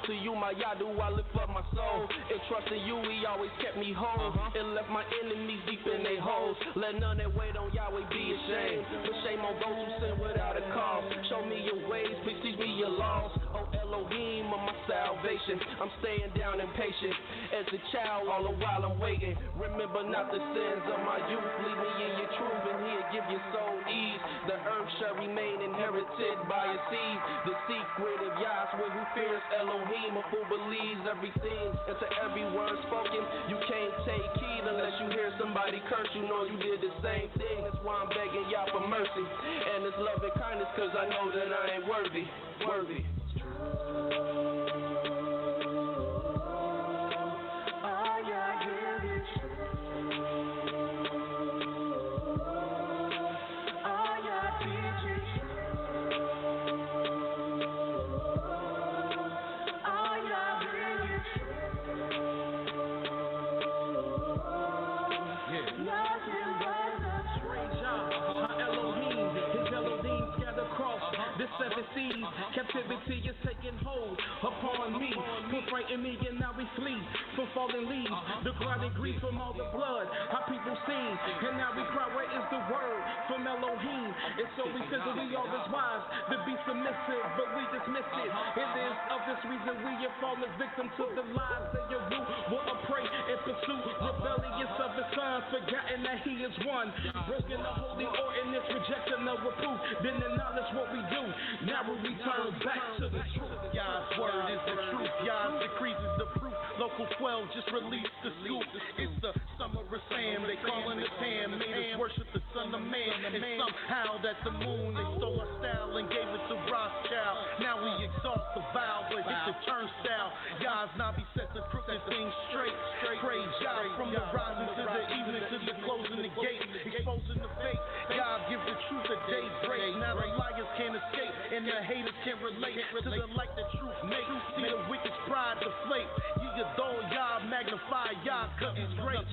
to you, my Yah, do I lift up my soul. And trusting you, he always kept me whole. And left my enemies deep in their holes. Let none that wait on Yahweh be ashamed. Put shame on those who sin without a cause. Show me your ways, please teach me your laws. Oh Elohim of my salvation, I'm staying down impatient as a child all the while I'm waiting. Remember not the sins of my youth. Lead me in your truth and he'll give your soul ease. The earth shall remain inherited by a seed. The secret of Yahweh who fears Elohim, a fool believes everything and to every word spoken. You can't take heed unless you hear somebody curse. You know you did the same thing. That's why I'm begging Yah for mercy and his love and kindness, cause I know that I ain't worthy. Seven seas, captivity is taking hold upon me. Put frighten me and now we flee from fallen leaves. The grinding grief from all the blood our people seen. And now we cry, where is the word from Elohim? And so we feel that we are as wise to be submissive, but we dismiss it. It is of this reason we have fallen victim to the lies that your root will prey and pursue. Rebellious of his son, forgotten that he is one. Broken the holy ordinance, rejection of reproof. Then acknowledge what we do. Now we return back to the truth. Yah's word is the truth. Yah's decrees is the proof. Local 12 just released the scoop. It's the summer of Sam. They calling it Pam. Made us worship the son of man. And somehow that the moon, they stole our style and gave it to Rothschild. Now we exalt the vow, but hit the turnstile. Yah's Nabi set the crooked things straight. Praise Yah from the rising to the evening to the closing the gate. Exposing the fake. Yah give the truth a daybreak. Now the liars can't escape. And the haters can't relate to the light that truth makes. See the wicked's pride deflate. Ye adore Yah, magnify Yah, cause it's great.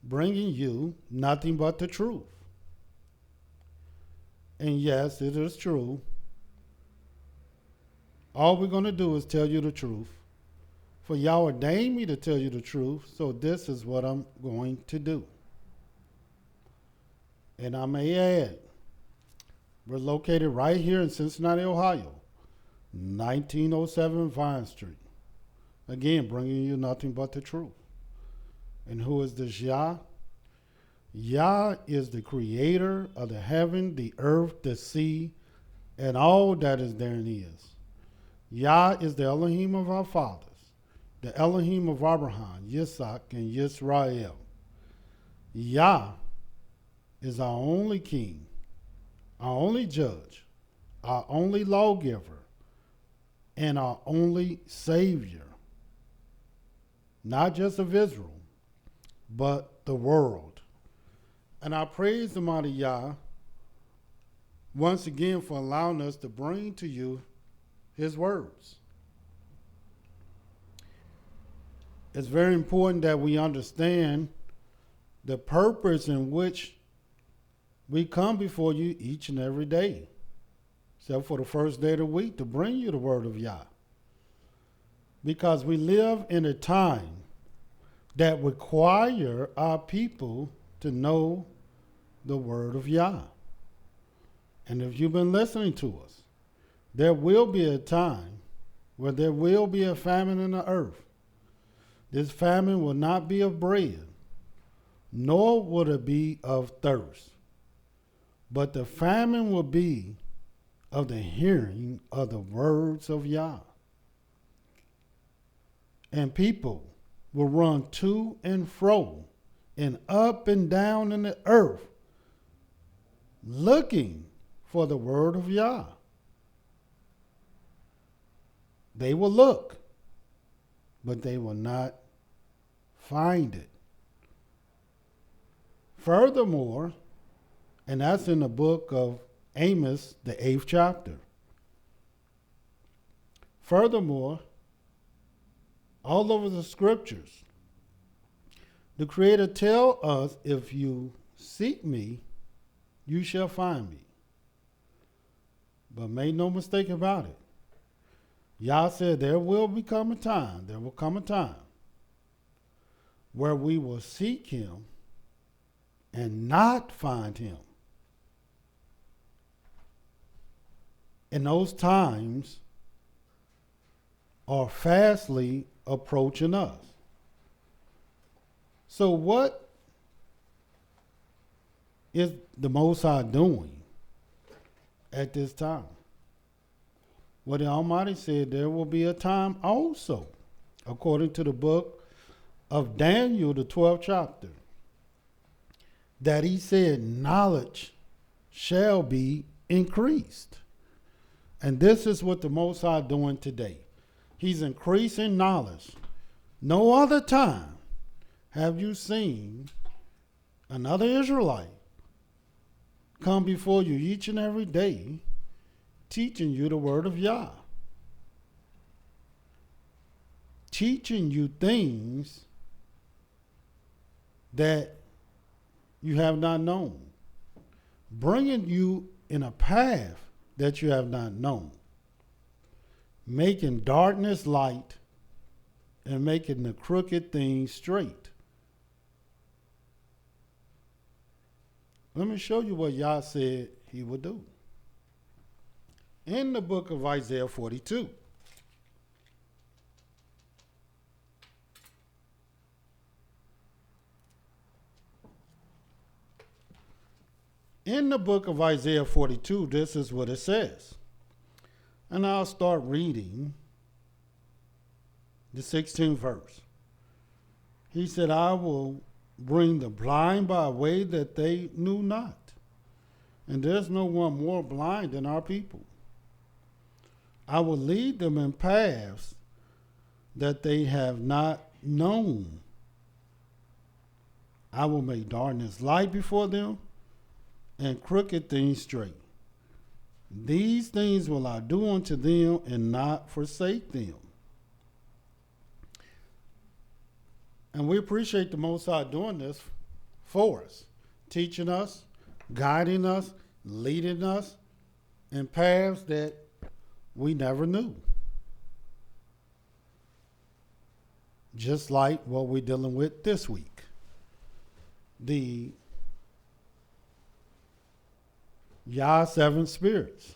Bringing you nothing but the truth. And yes, it is true. All we're going to do is tell you the truth. For Yah ordained me to tell you the truth, so this is what I'm going to do. And I may add, we're located right here in Cincinnati, Ohio, 1907 Vine Street. Again, bringing you nothing but the truth. And who is this Yah? Yah is the creator of the heaven, the earth, the sea, and all that is therein is. Yah is the Elohim of our fathers. the Elohim of Abraham, Yitzhak, and YIsraEL. Yah is our only king, our only judge, our only lawgiver, and our only savior. Not just of Israel, but the world. And I praise the mighty Yah once again for allowing us to bring to you his words. It's very important that we understand the purpose in which we come before you each and every day, except for the first day of the week, to bring you the word of Yah. Because we live in a time that require our people to know the word of Yah. And if you've been listening to us, there will be a time where there will be a famine in the earth. This famine will not be of bread, nor will it be of thirst, but the famine will be of the hearing of the words of Yah. And people will run to and fro and up and down in the earth looking for the word of Yah. They will look, but they will not find it. Furthermore, and that's in the book of Amos, the 8th chapter. Furthermore, all over the scriptures, the Creator tells us, if you seek me, you shall find me. But make no mistake about it. Yah said there will come a time where we will seek him and not find him. And those times are fastly approaching us. So what is the Most High doing at this time? Well, the Almighty said there will be a time also, according to the book of Daniel, the 12th chapter, that he said knowledge shall be increased. And this is what the Most High doing today. He's increasing knowledge. No other time have you seen another Israelite come before you each and every day teaching you the word of Yah. Teaching you things that you have not known. Bringing you in a path that you have not known. Making darkness light and making the crooked things straight. Let me show you what Yah said he would do. In the book of Isaiah 42. In the book of Isaiah 42, this is what it says. And I'll start reading the 16th verse. He said, I will bring the blind by a way that they knew not. And there's no one more blind than our people. I will lead them in paths that they have not known. I will make darkness light before them and crooked things straight. These things will I do unto them and not forsake them. And we appreciate the Most High doing this for us, teaching us, guiding us, leading us in paths that we never knew. Just like what we're dealing with this week. The Yah 7 spirits.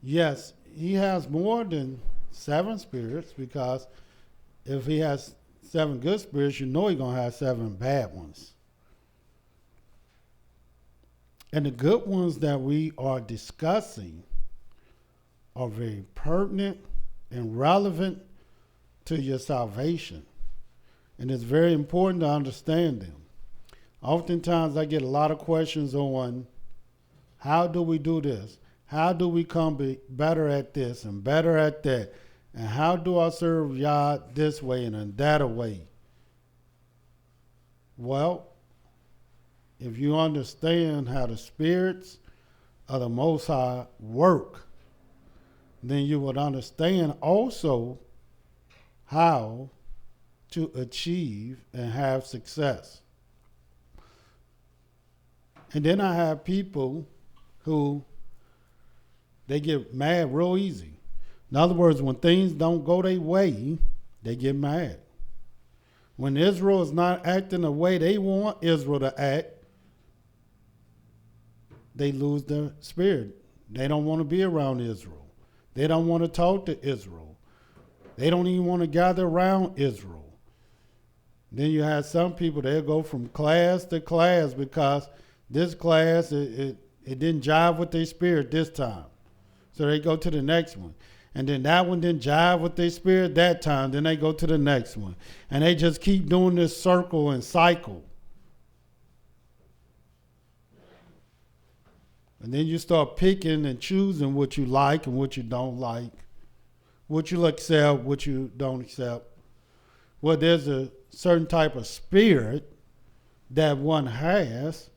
Yes, he has more than 7 spirits, because if he has 7 good spirits, you know he's going to have 7 bad ones. And the good ones that we are discussing are very pertinent and relevant to your salvation. And it's very important to understand them. Oftentimes I get a lot of questions on how do we do this? How do we be better at this and better at that? And how do I serve Yah this way and in that way? Well, if you understand how the spirits of the Most High work, then you would understand also how to achieve and have success. And then I have people who they get mad real easy. In other words, when things don't go their way, they get mad. When Israel is not acting the way they want Israel to act, they lose their spirit. They don't want to be around Israel. They don't want to talk to Israel. They don't even want to gather around Israel. Then you have some people, they'll go from class to class because this class, it didn't jive with their spirit this time. So they go to the next one. And then that one didn't jive with their spirit that time. Then they go to the next one. And they just keep doing this circle and cycle. And then you start picking and choosing what you like and what you don't like. What you'll accept, what you don't accept. Well, there's a certain type of spirit that one has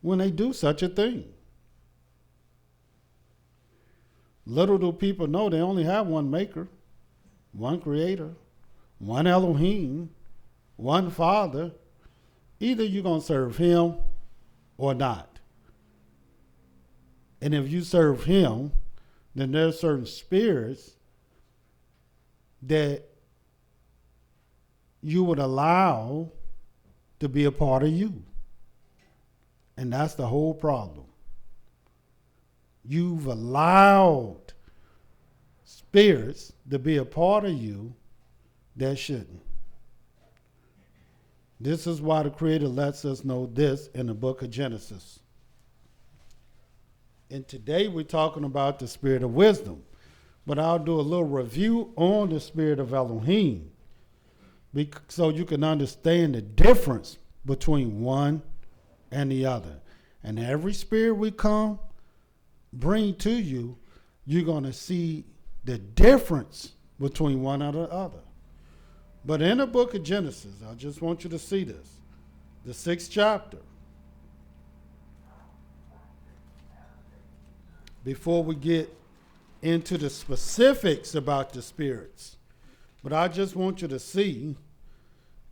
when they do such a thing. Little do people know they only have one maker, one creator, one Elohim, one Father. Either you're going to serve him or not. And if you serve him, then there's certain spirits that you would allow to be a part of you. And that's the whole problem. You've allowed spirits to be a part of you that shouldn't. This is why the Creator lets us know this in the book of Genesis. And today we're talking about the spirit of wisdom. But I'll do a little review on the spirit of Elohim so you can understand the difference between one and the other. And every spirit we bring to you, you're going to see the difference between one and the other. But in the book of Genesis, I just want you to see this. The 6th chapter. Before we get into the specifics about the spirits. But I just want you to see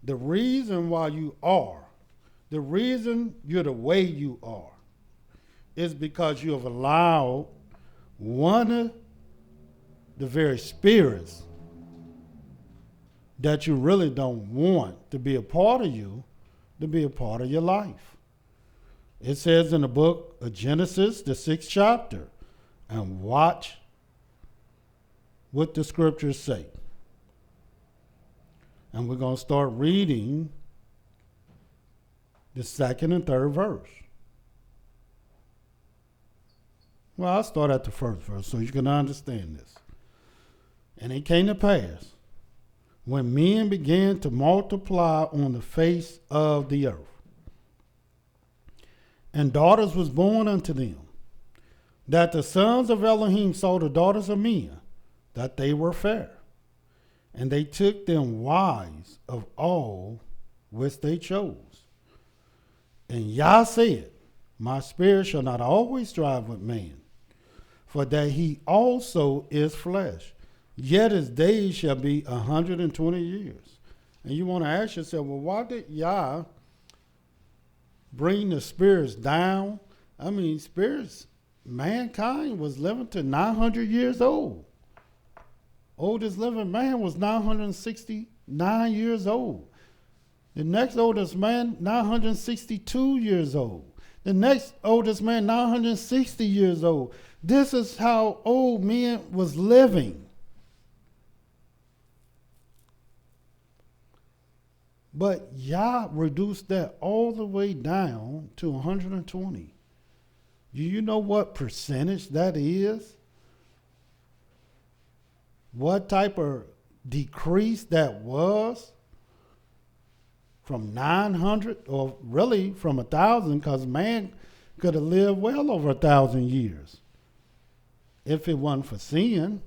the reason why you are, the reason you're the way you are, is because you have allowed one of the very spirits that you really don't want to be a part of you, to be a part of your life. It says in the book of Genesis, the 6th chapter, and watch what the scriptures say. And we're going to start reading the 2nd and 3rd verse. Well, I'll start at the 1st verse so you can understand this. And it came to pass, when men began to multiply on the face of the earth, and daughters was born unto them, that the sons of Elohim saw the daughters of men, that they were fair. And they took them wives of all which they chose. And Yah said, my spirit shall not always strive with man, for that he also is flesh. Yet his days shall be 120 years. And you want to ask yourself, well, why did Yah bring the spirits down? I mean, spirits, mankind was living to 900 years old. Oldest living man was 969 years old. The next oldest man, 962 years old. The next oldest man, 960 years old. This is how old men was living. But Yah reduced that all the way down to 120. Do you know what percentage that is? What type of decrease that was from 900, or really from 1,000, because man could have lived well over 1,000 years if it wasn't for sin.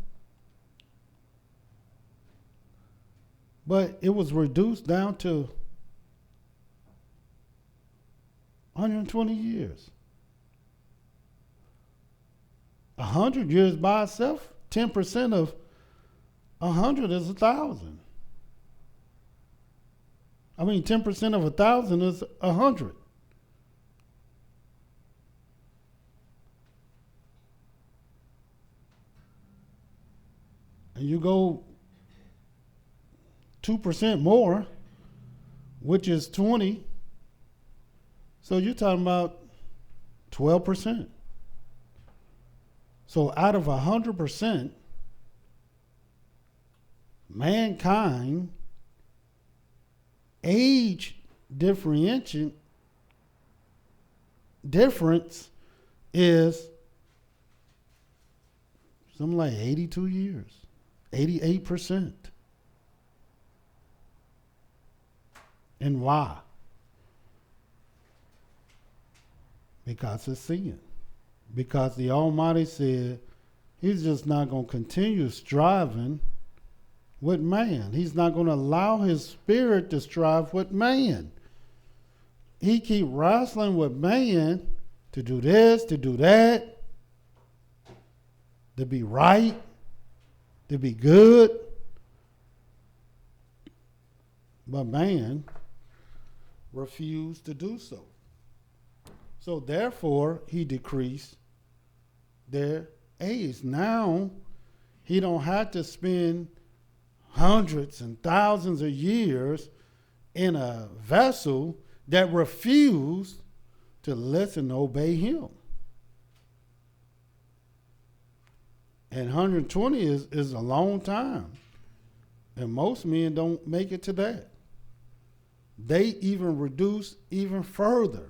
But it was reduced down to 120 years. 100 years by itself, 10% of 100 is 1,000. I mean, 10% of 1,000 is 100. And you go 2% more, which is 20. So you're talking about 12%. So out of 100%, mankind age difference is something like 82 years, 88%. And why? Because of sin. Because the Almighty said he's just not going to continue striving with man. He's not going to allow his spirit to strive with man. He keep wrestling with man to do this, to do that, to be right, to be good. But man refused to do so. So therefore, he decreased their age. Now, he don't have to spend hundreds and thousands of years in a vessel that refused to listen and obey him. And 120 is a long time. And most men don't make it to that. They even reduce even further.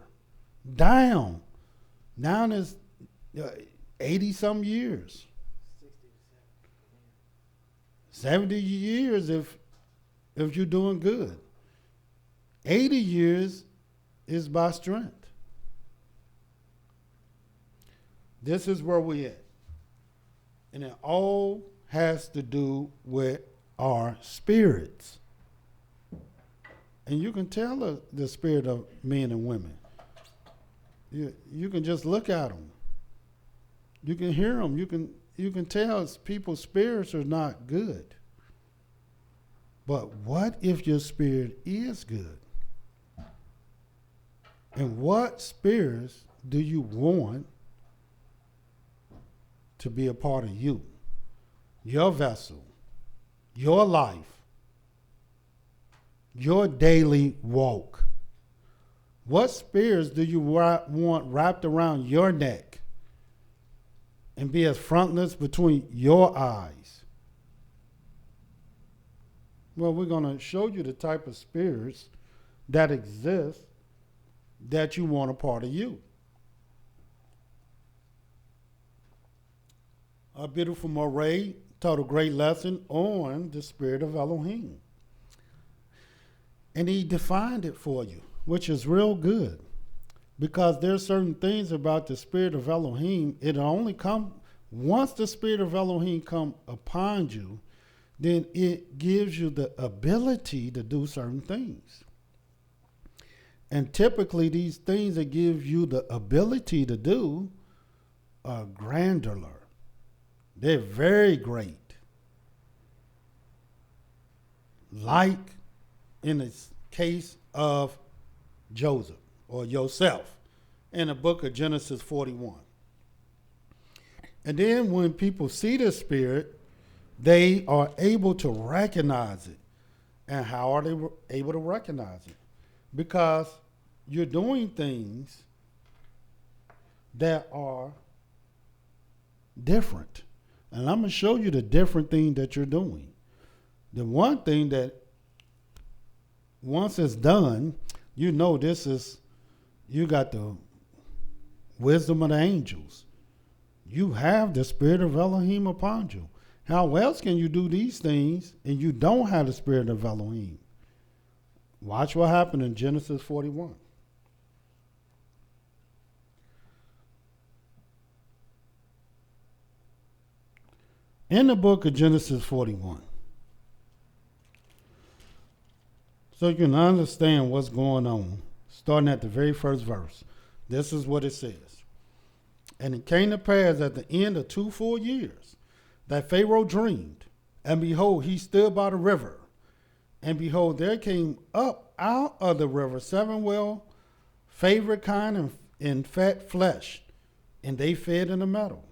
Down is 80 some years. 70 years if you're doing good. 80 years is by strength. This is where we at. And it all has to do with our spirits. And you can tell the spirit of men and women. You can just look at them. You can hear them. You can tell people's spirits are not good. But what if your spirit is good? And what spirits do you want to be a part of you? Your vessel, your life, your daily walk. What spirits do you want wrapped around your neck and be as frontlets between your eyes? Well, we're going to show you the type of spirits that exist that you want a part of you. Our beautiful Mowreh taught a great lesson on the spirit of Elohim. And he defined it for you, which is real good. Because there's certain things about the spirit of Elohim, it only come, once the spirit of Elohim come upon you, then it gives you the ability to do certain things. And typically these things that give you the ability to do are granular. They're very great. Like in the case of Joseph or Joseph in the book of Genesis 41. And then when people see the spirit, they are able to recognize it. And how are they able to recognize it? Because you're doing things that are different. And I'm going to show you the different thing that you're doing. The one thing that once it's done, you know this is, you got the wisdom of the angels. You have the spirit of Elohim upon you. How else can you do these things and you don't have the spirit of Elohim? Watch what happened in Genesis 41. In the book of Genesis 41, so you can understand what's going on, starting at the very first verse. This is what it says. And it came to pass at the end of 2 full years that Pharaoh dreamed, and behold, he stood by the river. And behold, there came up out of the river 7 well-favored kine and fat flesh, and they fed in the meadow.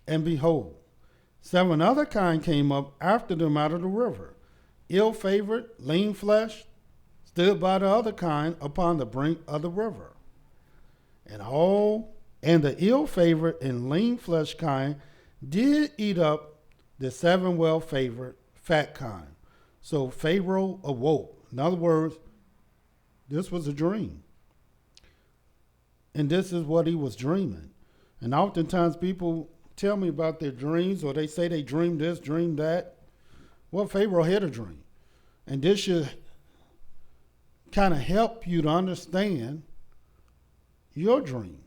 And behold, 7 other kine came up after them out of the river, ill-favored, lean flesh, stood by the other kind upon the brink of the river. And the ill-favored and lean flesh kind did eat up the 7 well-favored fat kind. So Pharaoh awoke. In other words, this was a dream. And this is what he was dreaming. And oftentimes people tell me about their dreams, or they say they dreamed this, dreamed that. Well, Pharaoh had a dream. And this should kind of help you to understand your dream.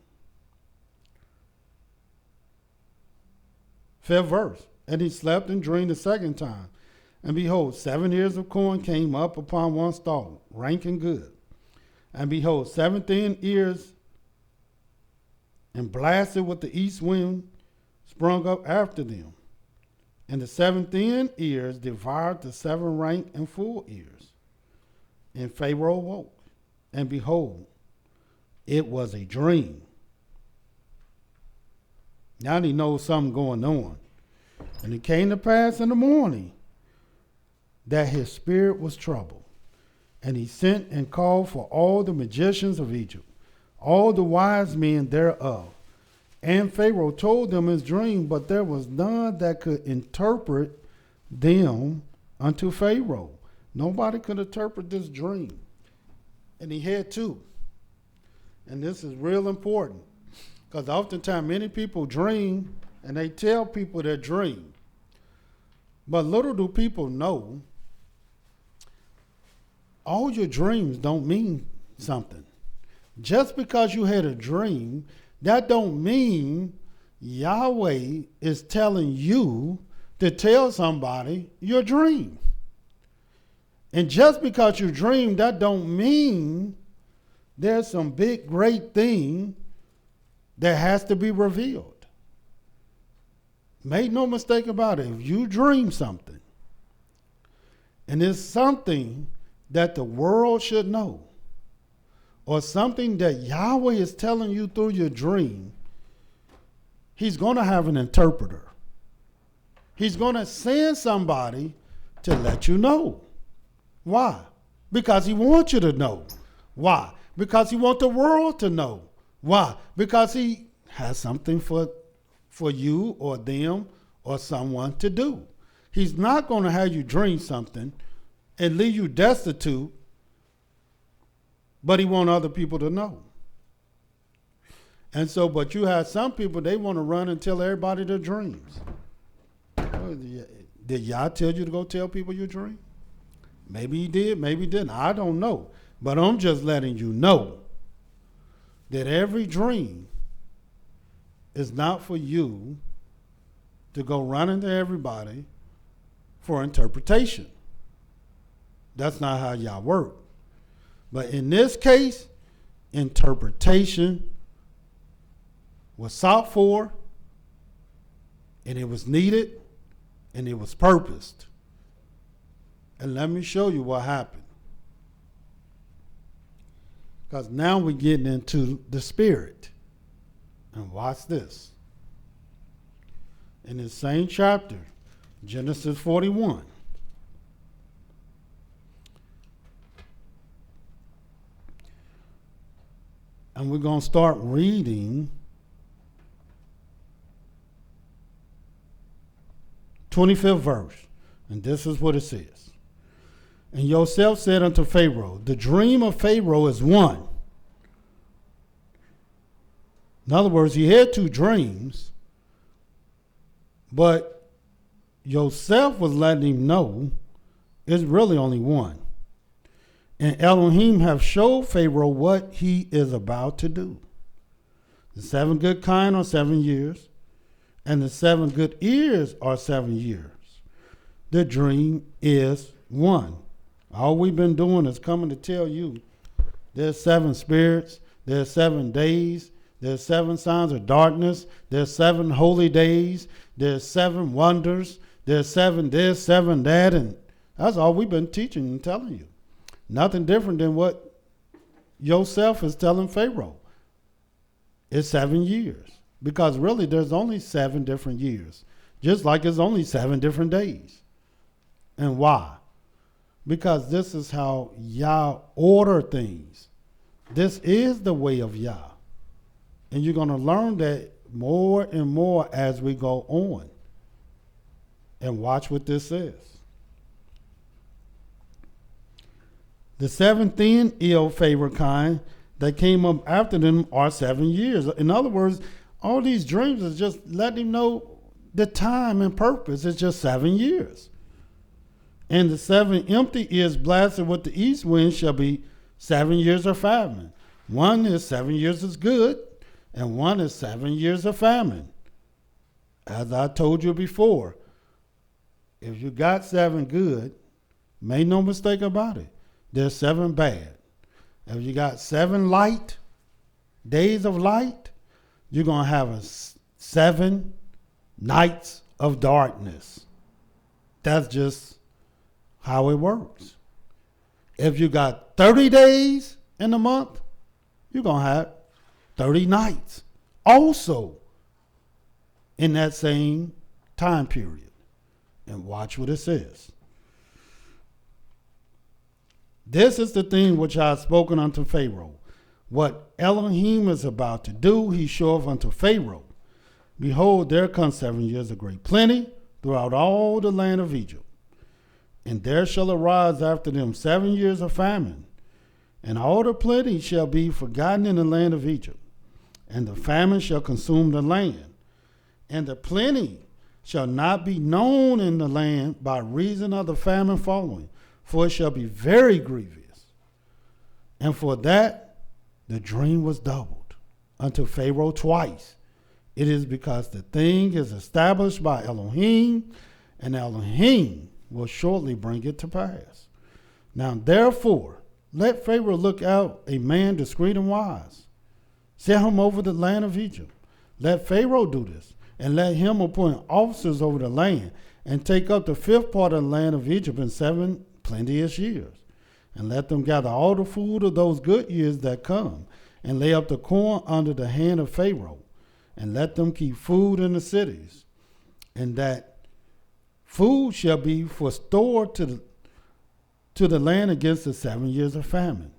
5th verse. And he slept and dreamed the second time. And behold, 7 ears of corn came up upon one stalk, rank and good. And behold, 7 thin ears and blasted with the east wind sprung up after them. And the 7 thin ears devoured the 7 rank and full ears. And Pharaoh awoke, and behold, it was a dream. Now he knows something going on. And it came to pass in the morning that his spirit was troubled. And he sent and called for all the magicians of Egypt, all the wise men thereof. And Pharaoh told them his dream, but there was none that could interpret them unto Pharaoh. Nobody could interpret this dream. And he had 2. And this is real important, because oftentimes many people dream and they tell people their dream. But little do people know, all your dreams don't mean something. Just because you had a dream, that don't mean Yahweh is telling you to tell somebody your dream. And just because you dream, that don't mean there's some big, great thing that has to be revealed. Make no mistake about it. If you dream something, and it's something that the world should know, or something that Yahweh is telling you through your dream, he's going to have an interpreter. He's going to send somebody to let you know. Why? Because he wants you to know. Why? Because he wants the world to know. Why? Because he has something for you or them or someone to do. He's not going to have you dream something and leave you destitute, but he wants other people to know. And so, but you have some people, they want to run and tell everybody their dreams. Did Yah tell you to go tell people your dream? Maybe he did, maybe he didn't. I don't know. But I'm just letting you know that every dream is not for you to go running to everybody for interpretation. That's not how Yah work. But in this case, interpretation was sought for, and it was needed, and it was purposed. And let me show you what happened. Because now we're getting into the spirit. And watch this. In the same chapter, Genesis 41. And we're going to start reading 25th verse. And this is what it says. And Yosef said unto Pharaoh, the dream of Pharaoh is one. In other words, he had 2 dreams, but Yosef was letting him know it's really only one. And Elohim have showed Pharaoh what he is about to do. The 7 good kine are 7 years, and the 7 good ears are 7 years. The dream is one. All we've been doing is coming to tell you there's 7 spirits, there's 7 days, there's 7 signs of darkness, there's 7 holy days, there's 7 wonders, there's 7 this, 7 that, and that's all we've been teaching and telling you. Nothing different than what Yosef is telling Pharaoh. It's 7 years. Because really there's only 7 different years. Just like it's only 7 different days. And why? Because this is how Yah order things. This is the way of Yah. And you're going to learn that more and more as we go on. And watch what this is. The 7 thin ill favored kind that came up after them are 7 years. In other words, all these dreams is just letting him know the time and purpose is just 7 years. And the 7 empty ears blasted with the east wind shall be 7 years of famine. One is 7 years is good, and one is 7 years of famine. As I told you before, if you got 7 good, make no mistake about it, there's 7 bad. If you got 7 light, days of light, you're going to have 7 nights of darkness. That's just how it works. If you got 30 days in a month, you're going to have 30 nights also in that same time period. And watch what it says. This is the thing which I have spoken unto Pharaoh. What Elohim is about to do, he showeth unto Pharaoh. Behold, there come 7 years of great plenty throughout all the land of Egypt. And there shall arise after them 7 years of famine. And all the plenty shall be forgotten in the land of Egypt. And the famine shall consume the land. And the plenty shall not be known in the land by reason of the famine following. For it shall be very grievous. And for that, the dream was doubled unto Pharaoh twice. It is because the thing is established by Elohim, and Elohim will shortly bring it to pass. Now, therefore, let Pharaoh look out a man discreet and wise. Set him over the land of Egypt. Let Pharaoh do this, and let him appoint officers over the land, and take up the 5th part of the land of Egypt in 7 plenteous years, and let them gather all the food of those good years that come, and lay up the corn under the hand of Pharaoh, and let them keep food in the cities, and that food shall be for store to the land against the 7 years of famine,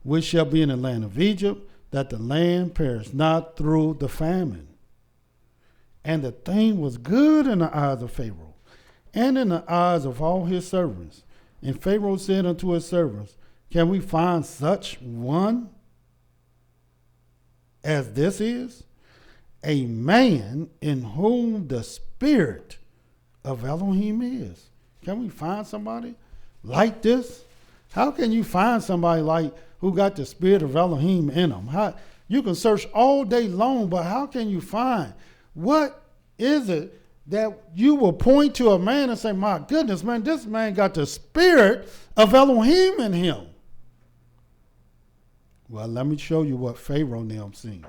which shall be in the land of Egypt, that the land perish not through the famine. And the thing was good in the eyes of Pharaoh, and in the eyes of all his servants. And Pharaoh said unto his servants, can we find such one as this is? A man in whom the spirit of Elohim is. Can we find somebody like this? How can you find somebody like who got the spirit of Elohim in them? How, you can search all day long, but how can you find what is it that you will point to a man and say, my goodness, man, this man got the spirit of Elohim in him? Well, let me show you what Pharaoh and them seen.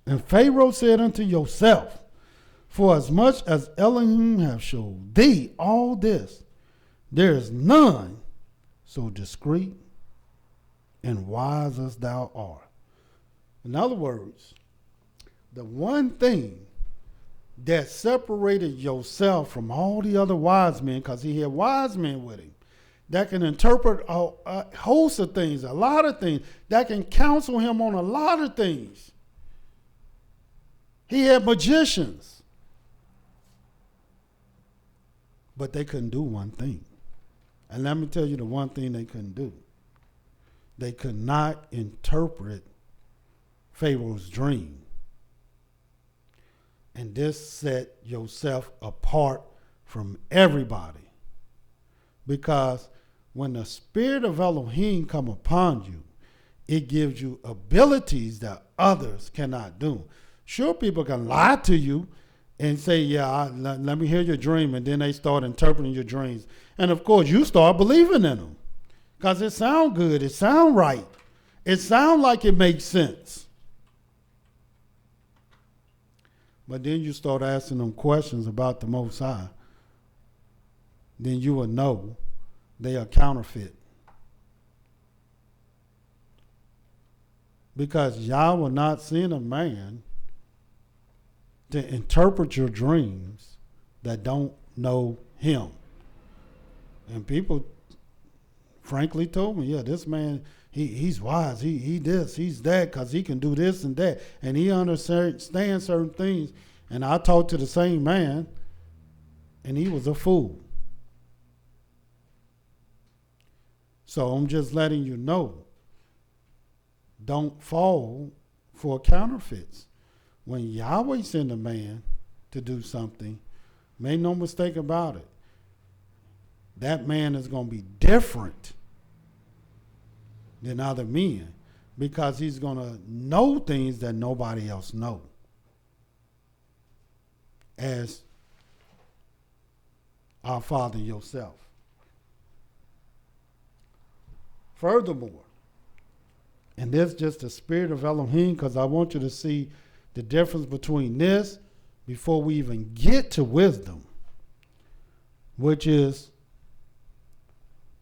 And Pharaoh said unto Yosef, for as much as Elohim have showed thee all this, there is none so discreet and wise as thou art. In other words, the one thing that separated Yosef from all the other wise men, because he had wise men with him that can interpret a host of things, a lot of things, that can counsel him on a lot of things. He had magicians, but they couldn't do one thing. And let me tell you the one thing they couldn't do. They could not interpret Pharaoh's dream. And this set yourself apart from everybody. Because when the spirit of Elohim come upon you, it gives you abilities that others cannot do. Sure, people can lie to you and say, yeah, let me hear your dream. And then they start interpreting your dreams. And of course, you start believing in them. Because it sounds good. It sounds right. It sounds like it makes sense. But then you start asking them questions about the Most High. Then you will know they are counterfeit. Because Yah will not send a man to interpret your dreams that don't know him. And people frankly told me, yeah, this man, he's wise. He this, he's that, because he can do this and that. And he understands certain things. And I talked to the same man, and he was a fool. So I'm just letting you know, don't fall for counterfeits. When Yahweh send a man to do something, make no mistake about it, that man is going to be different than other men, because he's going to know things that nobody else knows. As our Father yourself. Furthermore, and this is just the spirit of Elohim, because I want you to see the difference between this before we even get to wisdom, which is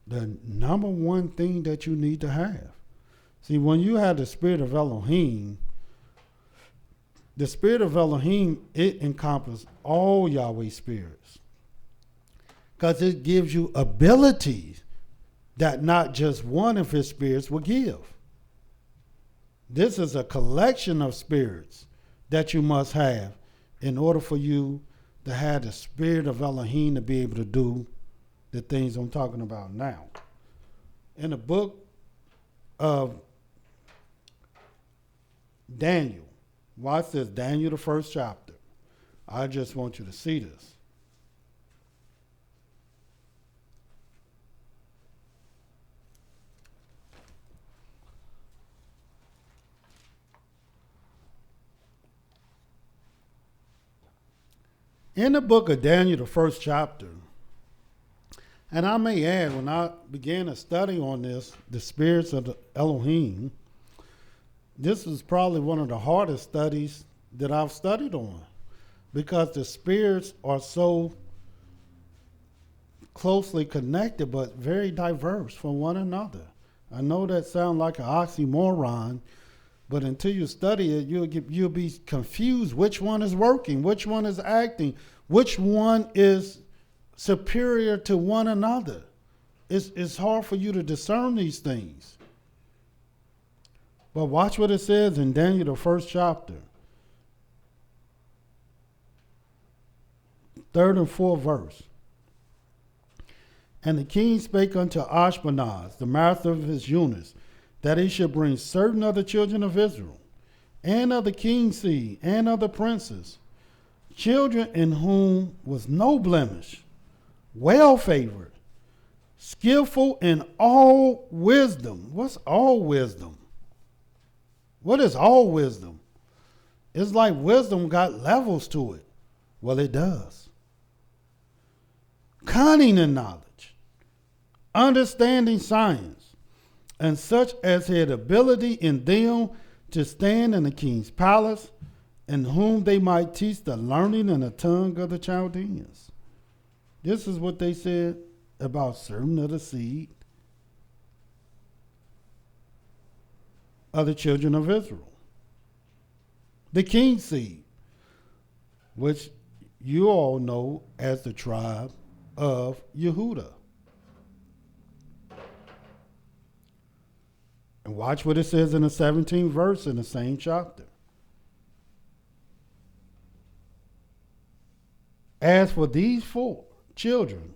the number one thing that you need to have. See, when you have the spirit of Elohim, the spirit of Elohim, it encompasses all Yahweh's spirits, because it gives you abilities that not just one of his spirits will give. This is a collection of spirits that you must have in order for you to have the spirit of Elohim to be able to do the things I'm talking about now. In the book of Daniel, watch this, Daniel, the first chapter. I just want you to see this. In the book of Daniel, the first chapter, and I may add, when I began to study on this, the spirits of the Elohim, this was probably one of the hardest studies that I've studied on, because the spirits are so closely connected but very diverse from one another. I know that sounds like an oxymoron, but until you study it, you'll be confused which one is working, which one is acting, which one is superior to one another. It's hard for you to discern these things. But watch what it says in Daniel, the first chapter, 3rd and 4th verse. And the king spake unto Ashpenaz, the master of his eunuchs, that he should bring certain of the children of Israel, and of the king's seed, and of the princes, children in whom was no blemish, well favored, skillful in all wisdom. What's all wisdom? What is all wisdom? It's like wisdom got levels to it. Well, it does. Cunning in knowledge, understanding science, and such as had ability in them to stand in the king's palace, in whom they might teach the learning and the tongue of the Chaldeans. This is what they said about certain of the seed of the children of Israel. The king's seed, which you all know as the tribe of Yehudah. And watch what it says in the 17th verse in the same chapter. As for these 4 children,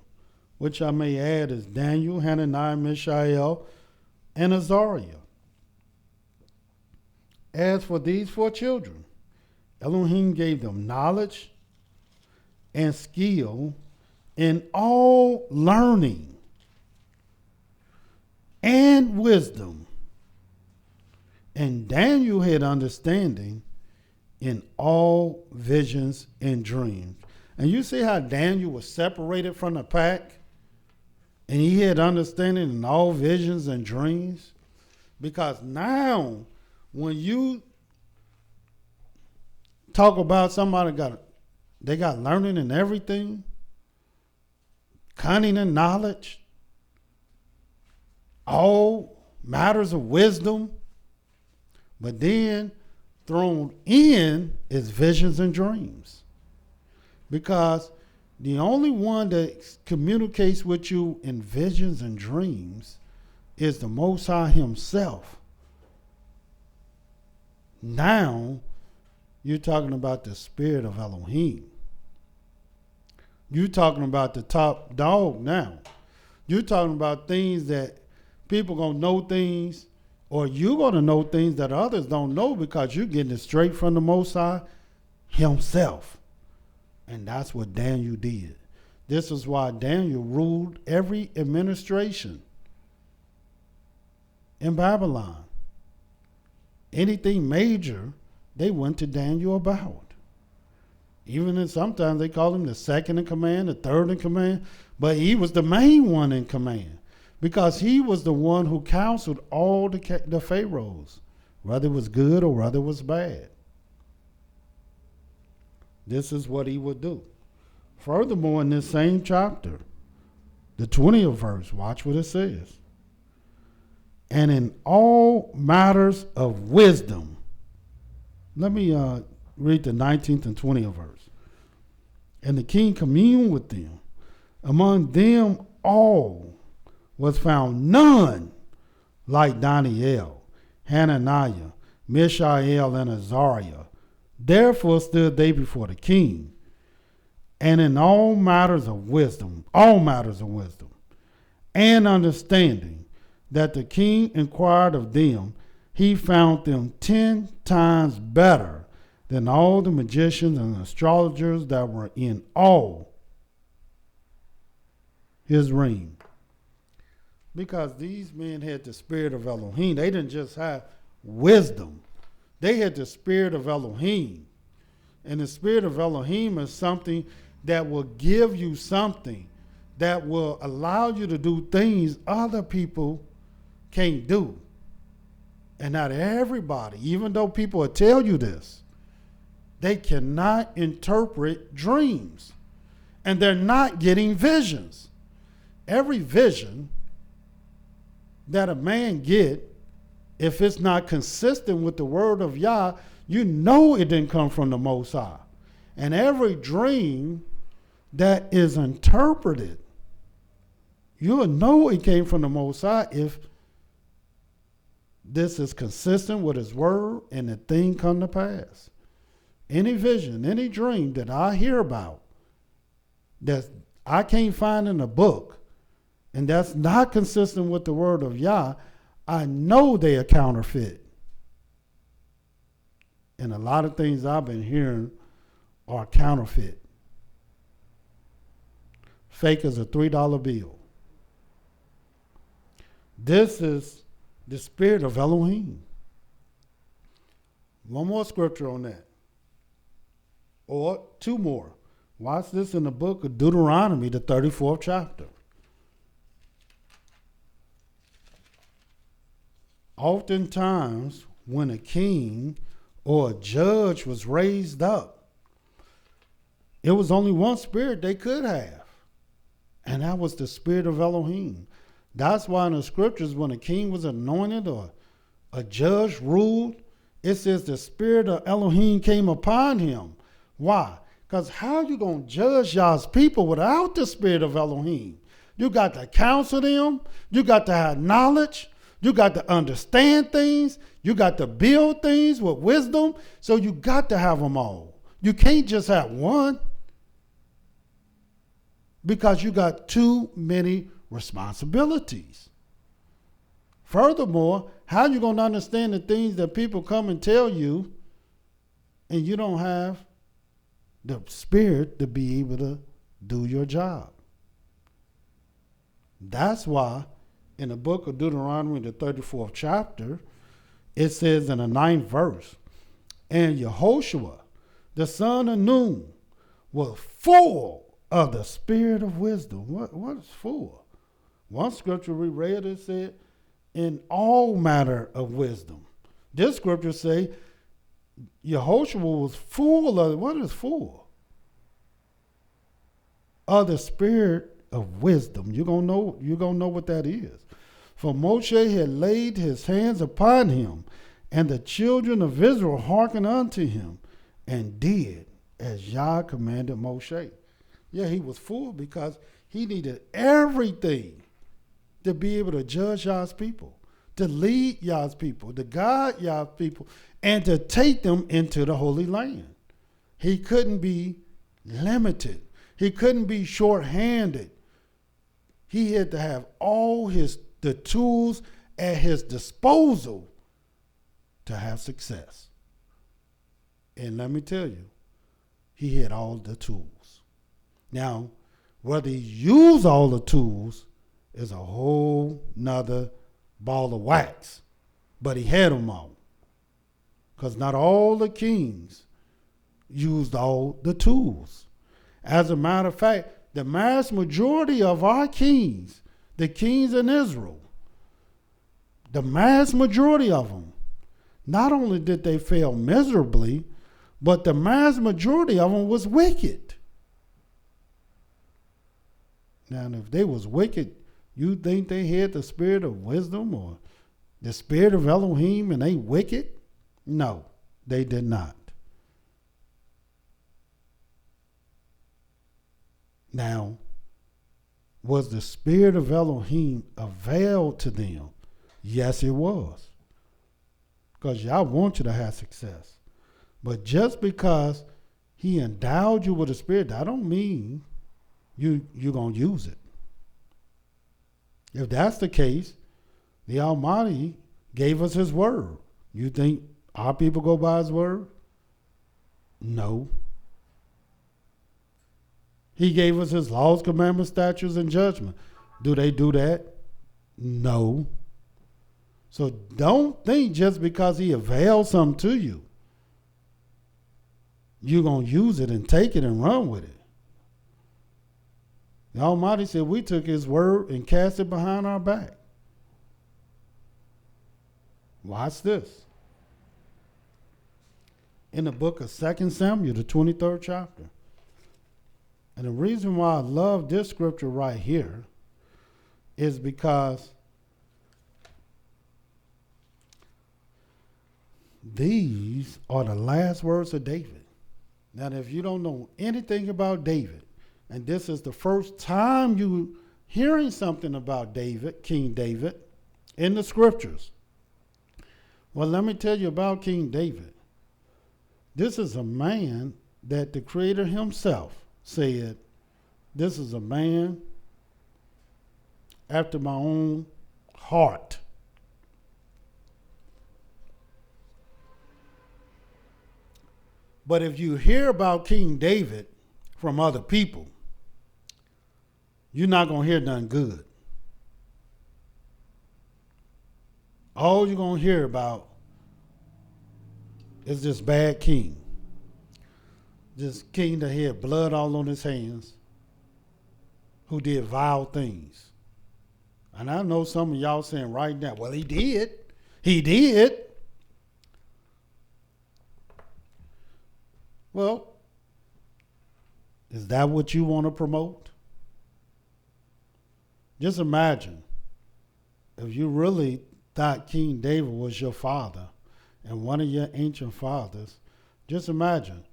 which I may add is Daniel, Hananiah, Mishael, and Azariah. As for these 4 children, Elohim gave them knowledge and skill in all learning and wisdom. And Daniel had understanding in all visions and dreams. And you see how Daniel was separated from the pack? And he had understanding in all visions and dreams? Because now, when you talk about somebody they got learning and everything, cunning and knowledge, all matters of wisdom, but then thrown in is visions and dreams. Because the only one that communicates with you in visions and dreams is the Most High himself. Now, you're talking about the spirit of Elohim. You're talking about the top dog now. You're talking about things that people going to know things, or you're going to know things that others don't know because you're getting it straight from the Most High himself. And that's what Daniel did. This is why Daniel ruled every administration in Babylon. Anything major, they went to Daniel about. Even if sometimes they call him the second in command, the third in command, but he was the main one in command because he was the one who counseled all the pharaohs, whether it was good or whether it was bad. This is what he would do. Furthermore, in this same chapter, the 20th verse, watch what it says. And in all matters of wisdom, let me read the 19th and 20th verse. And the king communed with them. Among them all was found none like Daniel, Hananiah, Mishael, and Azariah. Therefore stood they before the king. And in all matters of wisdom, and understanding, that the king inquired of them, he found them 10 times better than all the magicians and astrologers that were in all his reign. Because these men had the spirit of Elohim. They didn't just have wisdom. They had the spirit of Elohim. And the spirit of Elohim is something that will give you something that will allow you to do things other people can't do. And not everybody, even though people will tell you this, they cannot interpret dreams. And they're not getting visions. Every vision that a man get, if it's not consistent with the word of Yah, you know it didn't come from the Most High. And every dream that is interpreted, you'll know it came from the Most High if this is consistent with his word and the thing come to pass. Any vision, any dream that I hear about that I can't find in a book and that's not consistent with the word of Yah, I know they are counterfeit. And a lot of things I've been hearing are counterfeit. Fake as a $3 bill. This is the spirit of Elohim. One more scripture on that. Or two more. Watch this in the book of Deuteronomy, the 34th chapter. Oftentimes, when a king or a judge was raised up, it was only one spirit they could have. And that was the spirit of Elohim. That's why in the scriptures, when a king was anointed or a judge ruled, it says the spirit of Elohim came upon him. Why? Because how you going to judge Yah's people without the spirit of Elohim? You got to counsel them. You got to have knowledge. You got to understand things. You got to build things with wisdom. So you got to have them all. You can't just have one because you got too many responsibilities. Furthermore, how you going to understand the things that people come and tell you and you don't have the spirit to be able to do your job. That's why in the book of Deuteronomy, the 34th chapter, it says in the 9th verse, and Yehoshua, the son of Nun, was full of the spirit of wisdom. What is full? One scripture we read, it said, in all matter of wisdom. This scripture say, Yehoshua was full of, what is full? Of the spirit of wisdom. You're gonna know what that is. For Moshe had laid his hands upon him, and the children of Israel hearkened unto him, and did as Yah commanded Moshe. Yeah, he was full because he needed everything to be able to judge Yah's people, to lead Yah's people, to guide Yah's people, and to take them into the Holy Land. He couldn't be limited. He couldn't be short-handed. He had to have all the tools at his disposal to have success. And let me tell you, he had all the tools. Now, whether he used all the tools is a whole nother ball of wax. But he had them all. Because not all the kings used all the tools. As a matter of fact, the mass majority of our kings, the kings in Israel, the mass majority of them, not only did they fail miserably, but the mass majority of them was wicked. Now, if they was wicked, you think they had the spirit of wisdom or the spirit of Elohim and they wicked? No, they did not. Now, was the spirit of Elohim availed to them? Yes, it was. Because Yah wants you to have success. But just because he endowed you with a spirit, that don't mean you're going to use it. If that's the case, the Almighty gave us his word. You think our people go by his word? No. He gave us his laws, commandments, statutes, and judgment. Do they do that? No. So don't think just because he avails something to you, you're going to use it and take it and run with it. The Almighty said we took his word and cast it behind our back. Watch this. In the book of 2 Samuel, the 23rd chapter. And the reason why I love this scripture right here is because these are the last words of David. Now, if you don't know anything about David, and this is the first time you hearing something about David, King David, in the scriptures, well, let me tell you about King David. This is a man that the Creator himself said, this is a man after my own heart. But if you hear about King David from other people, you're not going to hear nothing good. All you're going to hear about is this bad king. This king that had blood all on his hands, who did vile things. And I know some of y'all saying right now, well, he did. He did. Well, is that what you want to promote? Just imagine if you really thought King David was your father and one of your ancient fathers. Just imagine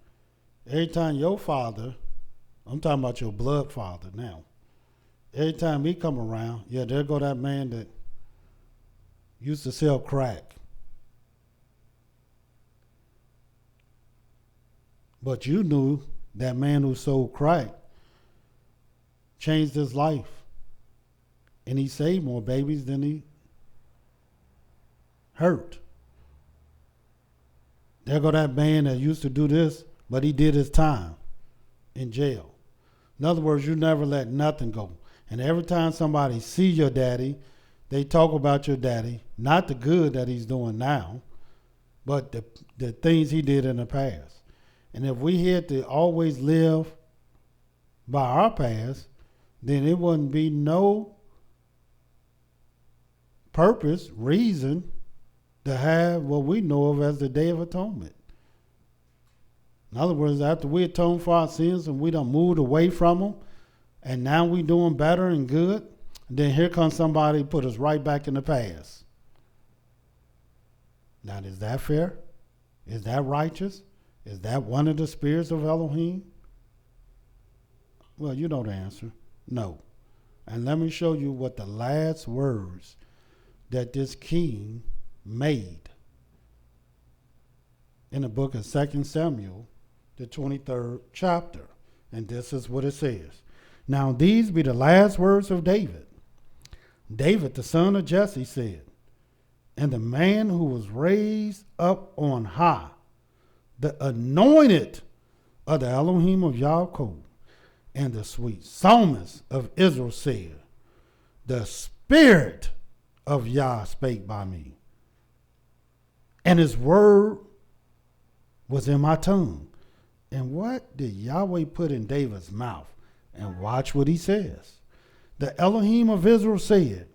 every time your father, I'm talking about your blood father now, every time he come around, yeah, there go that man that used to sell crack. But you knew that man who sold crack changed his life. And he saved more babies than he hurt. There go that man that used to do this, but he did his time in jail. In other words, you never let nothing go. And every time somebody see your daddy, they talk about your daddy, not the good that he's doing now, but the things he did in the past. And if we had to always live by our past, then it wouldn't be no purpose, reason to have what we know of as the Day of Atonement. In other words, after we atone for our sins and we done moved away from them, and now we doing better and good, then here comes somebody put us right back in the past. Now, is that fair? Is that righteous? Is that one of the spirits of Elohim? Well, you know the answer. No. And let me show you what the last words that this king made in the book of 2 Samuel, the 23rd chapter. And this is what it says. Now these be the last words of David. David, the son of Jesse, said, and the man who was raised up on high, the anointed of the Elohim of Yaakov, and the sweet psalmist of Israel said, the Spirit of Yah spake by me, and his word was in my tongue. And what did Yahweh put in David's mouth? And watch what he says. The Elohim of Israel said,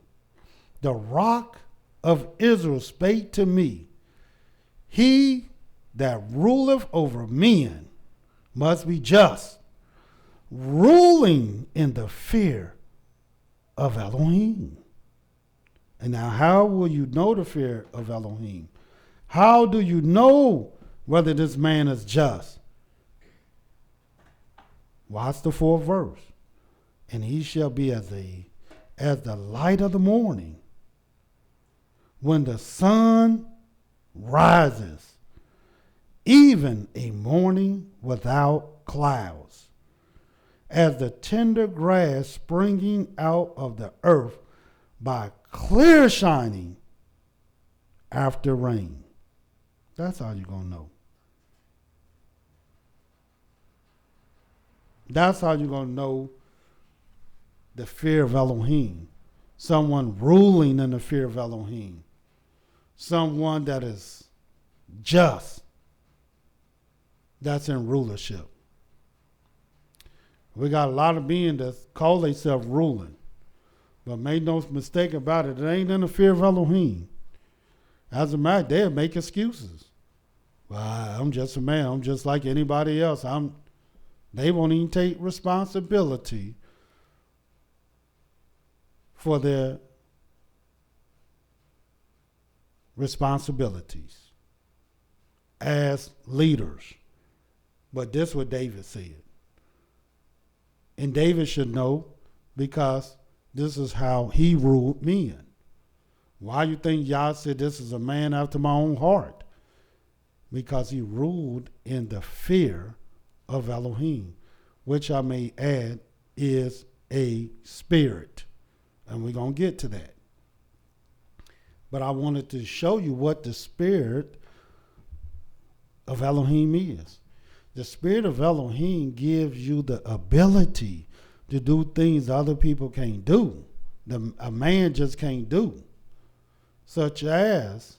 the rock of Israel spake to me, he that ruleth over men must be just, ruling in the fear of Elohim. And now how will you know the fear of Elohim? How do you know whether this man is just? Watch the 4th verse. And he shall be as the light of the morning, when the sun rises, even a morning without clouds, as the tender grass springing out of the earth by clear shining after rain. That's how you're going to know. That's how you're going to know the fear of Elohim. Someone ruling in the fear of Elohim. Someone that is just. That's in rulership. We got a lot of beings that call themselves ruling. But make no mistake about it, it ain't in the fear of Elohim. As a matter, they'll make excuses. Well, I'm just a man. I'm just like anybody else. They won't even take responsibility for their responsibilities as leaders. But this is what David said. And David should know, because this is how he ruled men. Why you think Yah said this is a man after my own heart? Because he ruled in the fear of Elohim, which I may add is a spirit. And we're going to get to that. But I wanted to show you what the spirit of Elohim is. The spirit of Elohim gives you the ability to do things other people can't do. A man just can't do. Such as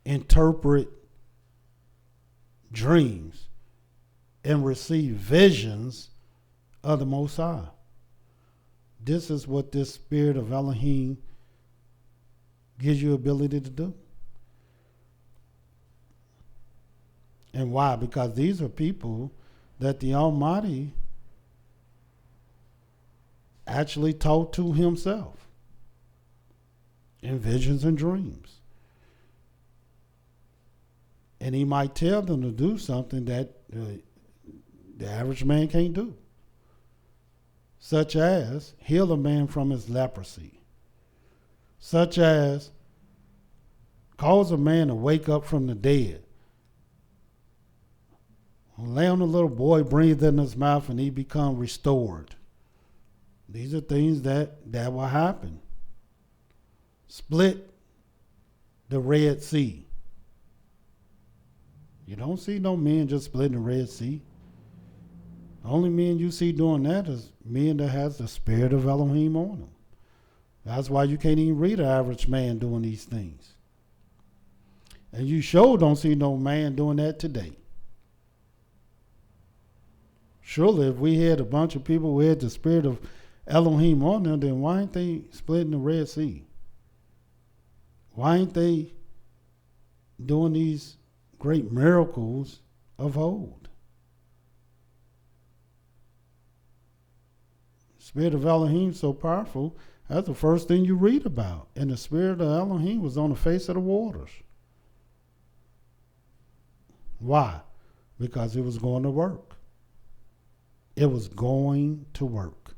interpret dreams and receive visions of the Most High. This is what this spirit of Elohim gives you ability to do. And why? Because these are people that the Almighty actually talked to himself in visions and dreams. And he might tell them to do something that the average man can't do. Such as heal a man from his leprosy. Such as cause a man to wake up from the dead. Lay on a little boy, breathe in his mouth, and he become restored. These are things that will happen. Split the Red Sea. You don't see no men just splitting the Red Sea. The only men you see doing that is men that has the spirit of Elohim on them. That's why you can't even read an average man doing these things. And you sure don't see no man doing that today. Surely if we had a bunch of people who had the spirit of Elohim on them, then why ain't they splitting the Red Sea? Why ain't they doing these great miracles of old? Spirit of Elohim so powerful, that's the first thing you read about. And the spirit of Elohim was on the face of the waters. Why? Because it was going to work. It was going to work.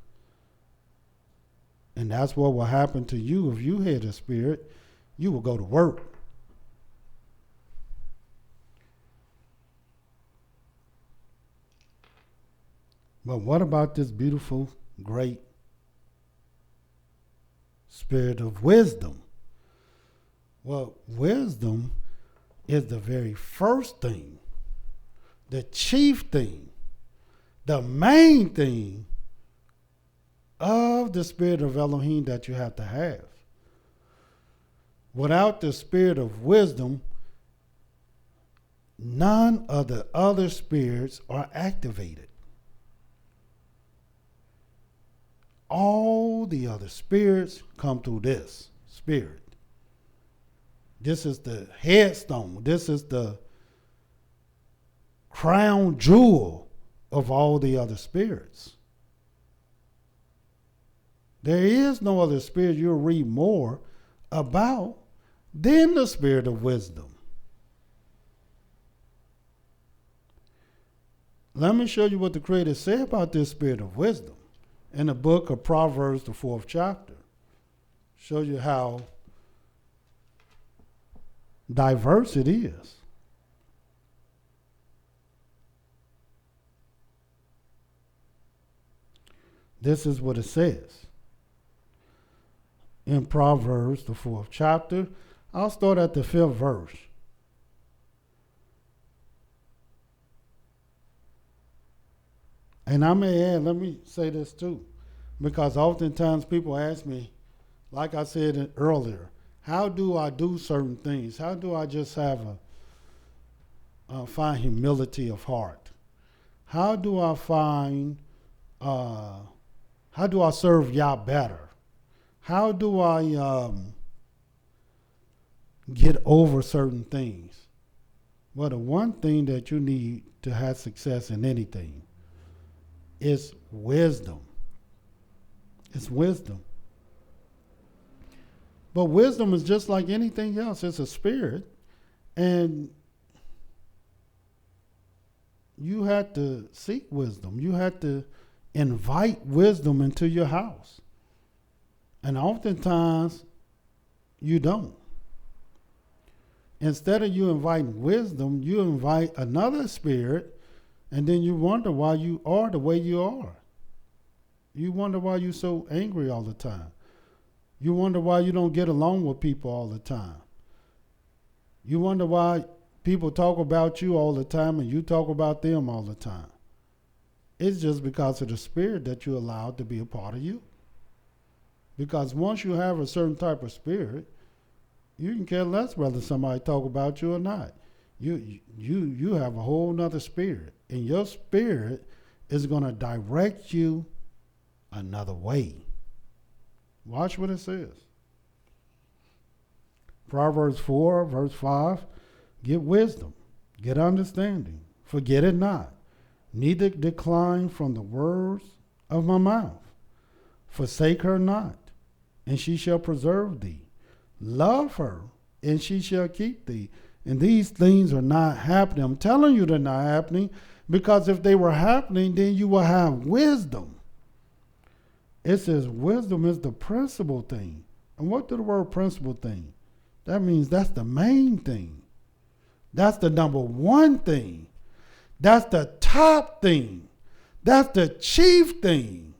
And that's what will happen to you if you had a spirit. You will go to work. But what about this beautiful, great spirit of wisdom? Well, wisdom is the very first thing, the chief thing, the main thing of the spirit of Elohim that you have to have. Without the spirit of wisdom, none of the other spirits are activated. All the other spirits come through this spirit. This is the headstone. This is the crown jewel of all the other spirits. There is no other spirit you'll read more about than the spirit of wisdom. Let me show you what the Creator said about this spirit of wisdom in the book of Proverbs, the 4th chapter. Show you how diverse it is. This is what it says in Proverbs, the 4th chapter. I'll start at the 5th verse. And I may add, let me say this too, because oftentimes people ask me, like I said earlier, how do I do certain things? How do I just have find humility of heart? How do I find, how do I serve Yah better? How do I get over certain things? Well, the one thing that you need to have success in anything is wisdom. It's wisdom. But wisdom is just like anything else. It's a spirit. And you have to seek wisdom. You have to invite wisdom into your house. And oftentimes, you don't. Instead of you inviting wisdom, you invite another spirit, and then you wonder why you are the way you are. You wonder why you're so angry all the time. You wonder why you don't get along with people all the time. You wonder why people talk about you all the time and you talk about them all the time. It's just because of the spirit that you allowed to be a part of you. Because once you have a certain type of spirit, you can care less whether somebody talk about you or not. You have a whole nother spirit. And your spirit is going to direct you another way. Watch what it says. Proverbs 4, verse 5. Get wisdom, get understanding, forget it not, neither decline from the words of my mouth. Forsake her not, and she shall preserve thee. Love her, and she shall keep thee. And these things are not happening. I'm telling you they're not happening, because if they were happening, then you will have wisdom. It says wisdom is the principal thing. And what do the word principal thing? That means that's the main thing. That's the number one thing. That's the top thing. That's the chief thing.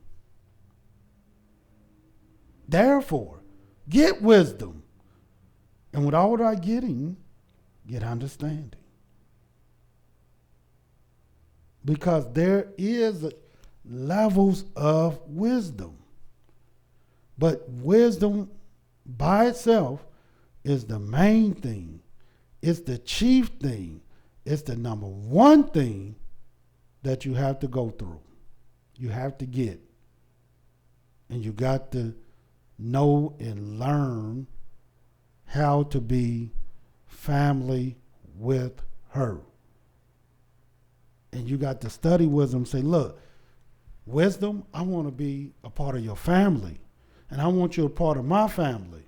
Therefore, get wisdom. And with all thy getting, get understanding. because there is levels of wisdom. But wisdom by itself is the main thing. It's the chief thing. It's the number one thing that you have to go through. You have to get. And you got to know and learn how to be family with her. And you got to study wisdom. Say, look, wisdom, I want to be a part of your family. And I want you a part of my family.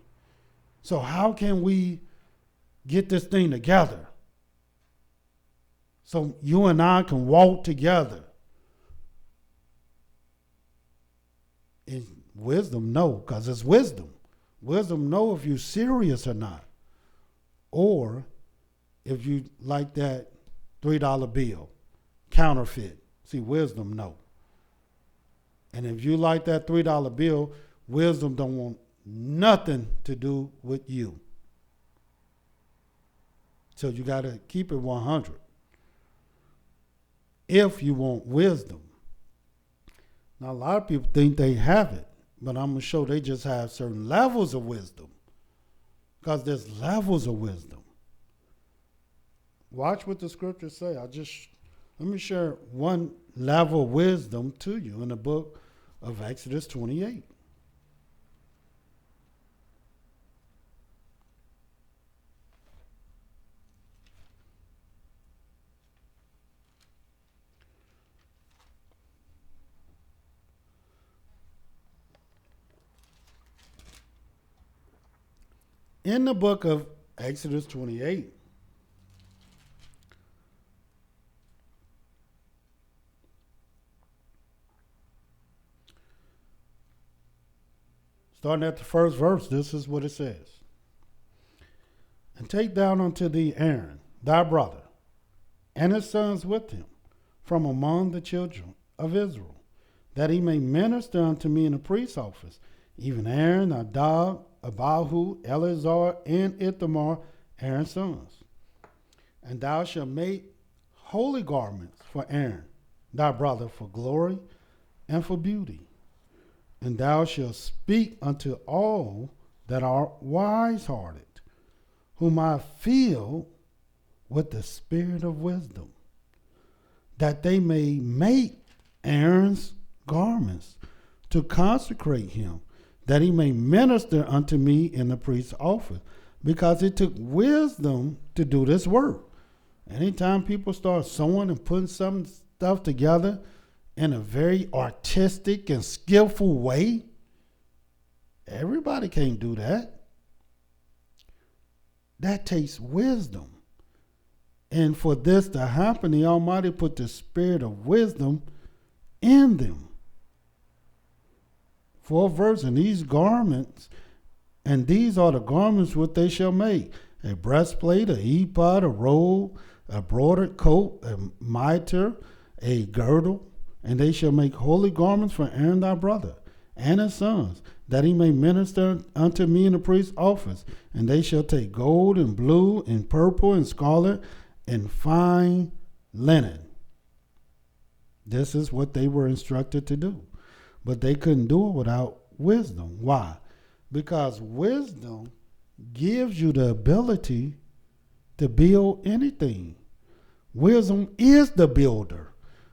So how can we get this thing together? So you and I can walk together. And wisdom, no, because it's wisdom. Wisdom, know if you're serious or not. Or if you like that $3 bill, counterfeit. See, wisdom, no. And if you like that $3 bill, wisdom don't want nothing to do with you. So you got to keep it 100. If you want wisdom. Now, a lot of people think they have it, but I'm going to show they just have certain levels of wisdom. Because there's levels of wisdom. Watch what the scriptures say. Let me share one level of wisdom to you in the book of Exodus 28. In the book of Exodus 28, starting at the first verse, this is what it says. And take down unto thee Aaron, thy brother, and his sons with him, from among the children of Israel, that he may minister unto me in the priest's office, even Aaron, Nadab, Abihu, Eleazar, and Ithamar, Aaron's sons. And thou shalt make holy garments for Aaron, thy brother, for glory and for beauty. And thou shalt speak unto all that are wise-hearted, whom I fill with the spirit of wisdom, that they may make Aaron's garments to consecrate him, that he may minister unto me in the priest's office. Because it took wisdom to do this work. Anytime people start sewing and putting some stuff together in a very artistic and skillful way, everybody can't do that. That takes wisdom. And for this to happen, the Almighty put the spirit of wisdom in them. 4th verse, and these garments, and these are the garments which they shall make: a breastplate, a ephod, a robe, a broidered coat, a mitre, a girdle. And they shall make holy garments for Aaron thy brother and his sons, that he may minister unto me in the priest's office. And they shall take gold and blue and purple and scarlet and fine linen. This is what they were instructed to do. But they couldn't do it without wisdom. Why? Because wisdom gives you the ability to build anything. Wisdom is the builder.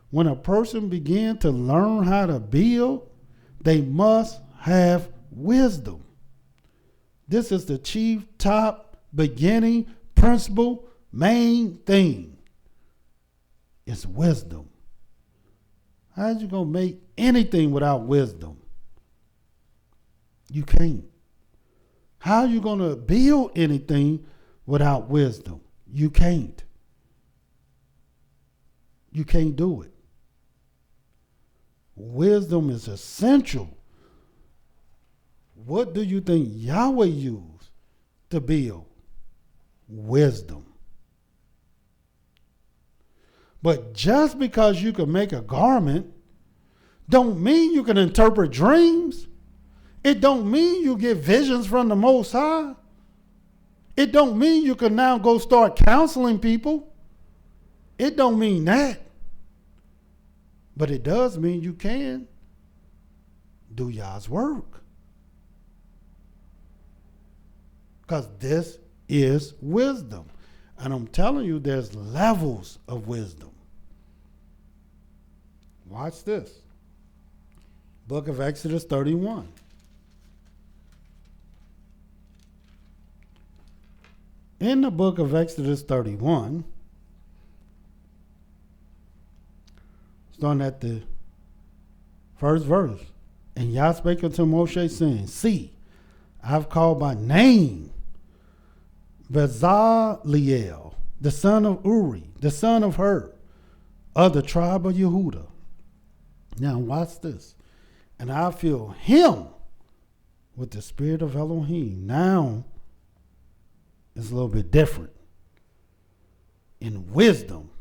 When a person begins to learn how to build, they must have wisdom. This is the chief, top, beginning, principal, main thing. It's wisdom. How's you going to make anything without wisdom? You can't. How are you going to build anything without wisdom? You can't. You can't do it. Wisdom is essential. What do you think Yahweh used to build? Wisdom. But just because you can make a garment don't mean you can interpret dreams. It don't mean you get visions from the Most High. It don't mean you can now go start counseling people. It don't mean that. But it does mean you can do Yah's work. Because this is wisdom. And I'm telling you, there's levels of wisdom. Watch this. Book of Exodus 31. In the book of Exodus 31, starting at the first verse, and Yah spake unto Moshe, saying, See, I have called by name Bezaleel, the son of Uri, the son of Hur, of the tribe of Yehudah. Now watch this. And I fill him with the spirit of Elohim. Now it's a little bit different. In wisdom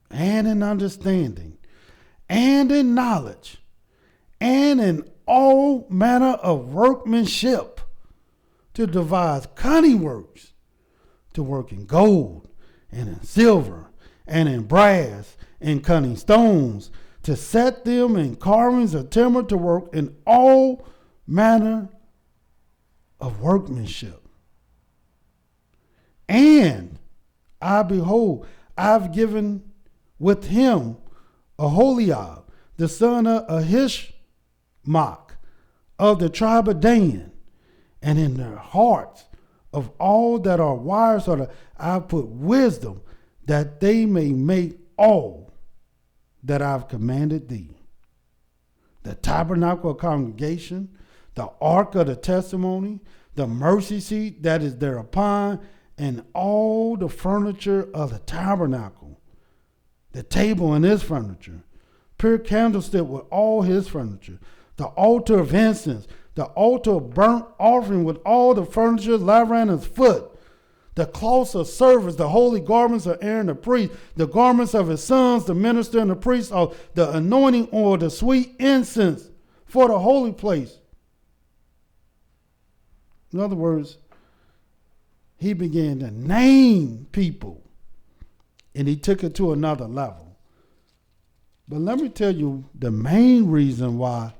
and in understanding and in knowledge and in all manner of workmanship, to devise cunning works, to work in gold and in silver and in brass and cunning stones, to set them in carvings of timber, to work in all manner of workmanship. And I behold, I've given with him Aholiab, the son of Ahishmach, of the tribe of Dan, and in their hearts of all that are wise, I put wisdom, that they may make all that I've commanded thee. The tabernacle of congregation, the ark of the testimony, the mercy seat that is thereupon, and all the furniture of the tabernacle, the table and its furniture, pure candlestick with all his furniture, the altar of incense, the altar of burnt offering with all the furniture, laver and his foot, the cloths of service, the holy garments of Aaron the priest, the garments of his sons, the minister and the priest, of the anointing oil, the sweet incense for the holy place. In other words, he began to name people, and he took it to another level. But let me tell you the main reason why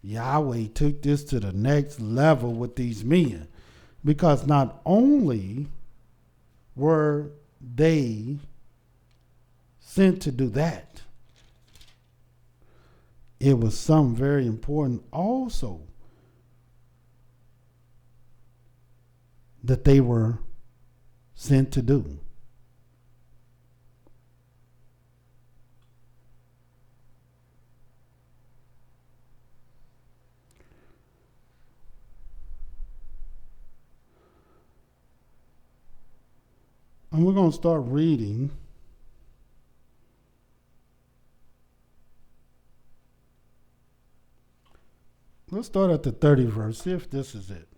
Yahweh took this to the next level with these men. Because not only were they sent to do that, it was something very important also that they were sent to do. And we're going to start reading let's start at the 30th verse, see if this is it.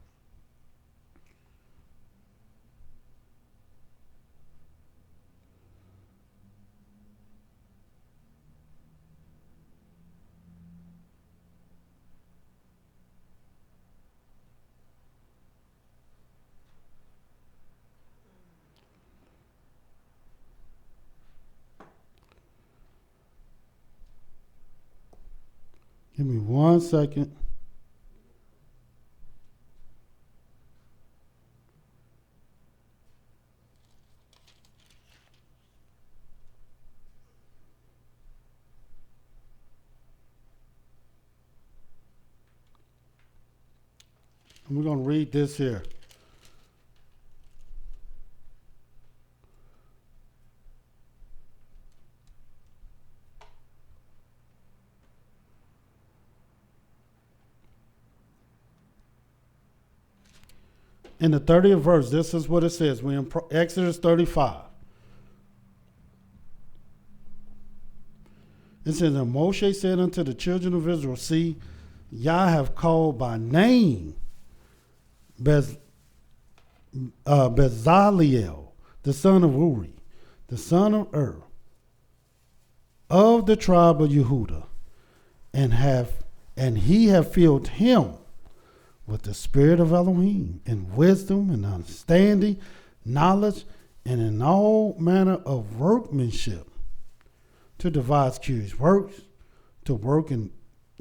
Give me 1 second. And we're going to read this here. In the 30th verse, this is what it says. We're in Exodus 35. It says, and Moshe said unto the children of Israel, See, Yah have called by name Bezaleel, the son of Uri, the son of Hur, of the tribe of Yehudah, and he have filled him with the spirit of Elohim, in wisdom and understanding, knowledge, and in all manner of workmanship, to devise curious works, to work in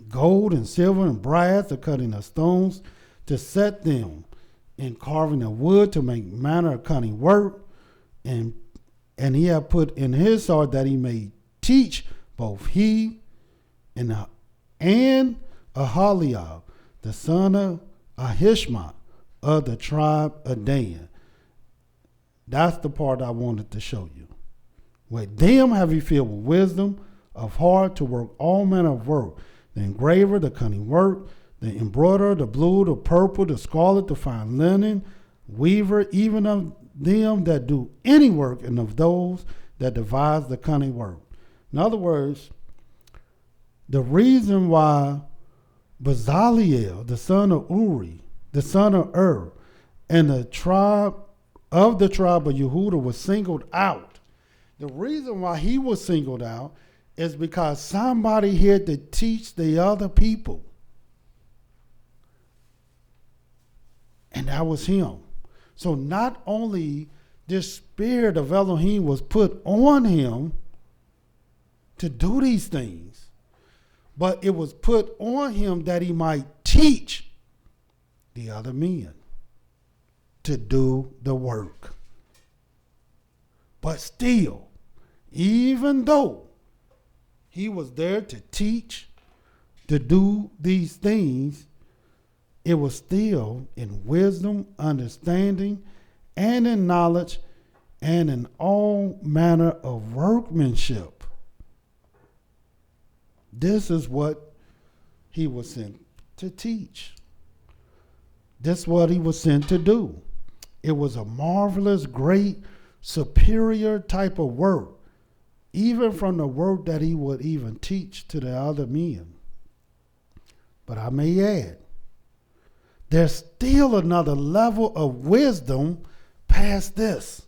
gold and silver and brass, the cutting of stones, to set them, in carving of wood, to make manner of cunning work. And he had put in his heart that he may teach both he and Ahaliah, the son of Ahishma, of the tribe of Dan. That's the part I wanted to show you. With them have he filled with wisdom of heart to work all manner of work, the engraver, the cunning work, the embroiderer, the blue, the purple, the scarlet, the fine linen, weaver, even of them that do any work, and of those that devise the cunning work. In other words, the reason why Bezaleel, the son of Uri, the son of and the tribe of Yehuda was singled out. The reason why he was singled out is because somebody had to teach the other people. And that was him. So not only this spirit of Elohim was put on him to do these things, but it was put on him that he might teach the other men to do the work. But still, even though he was there to teach, to do these things, it was still in wisdom, understanding, and in knowledge, and in all manner of workmanship. This is what he was sent to teach. This is what he was sent to do. It was a marvelous, great, superior type of work, even from the work that he would even teach to the other men. But I may add, there's still another level of wisdom past this.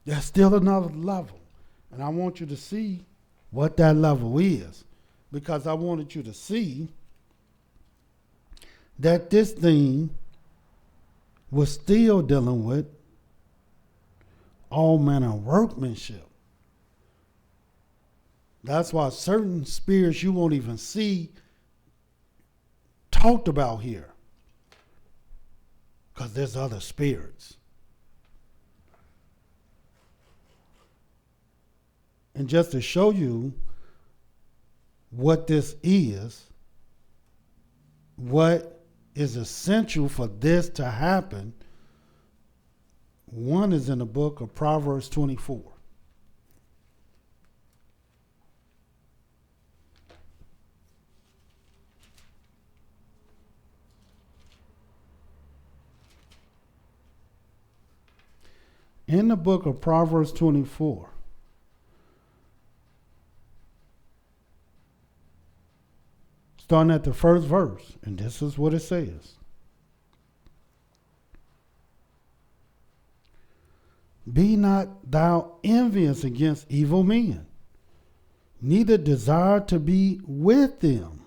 There's still another level. And I want you to see what that level is, because I wanted you to see that this thing was still dealing with all manner of workmanship. That's why certain spirits you won't even see talked about here, because there's other spirits. And just to show you what this is, what is essential for this to happen, one is in the book of Proverbs 24. In the book of Proverbs 24, starting at the first verse, and this is what it says. Be not thou envious against evil men, neither desire to be with them,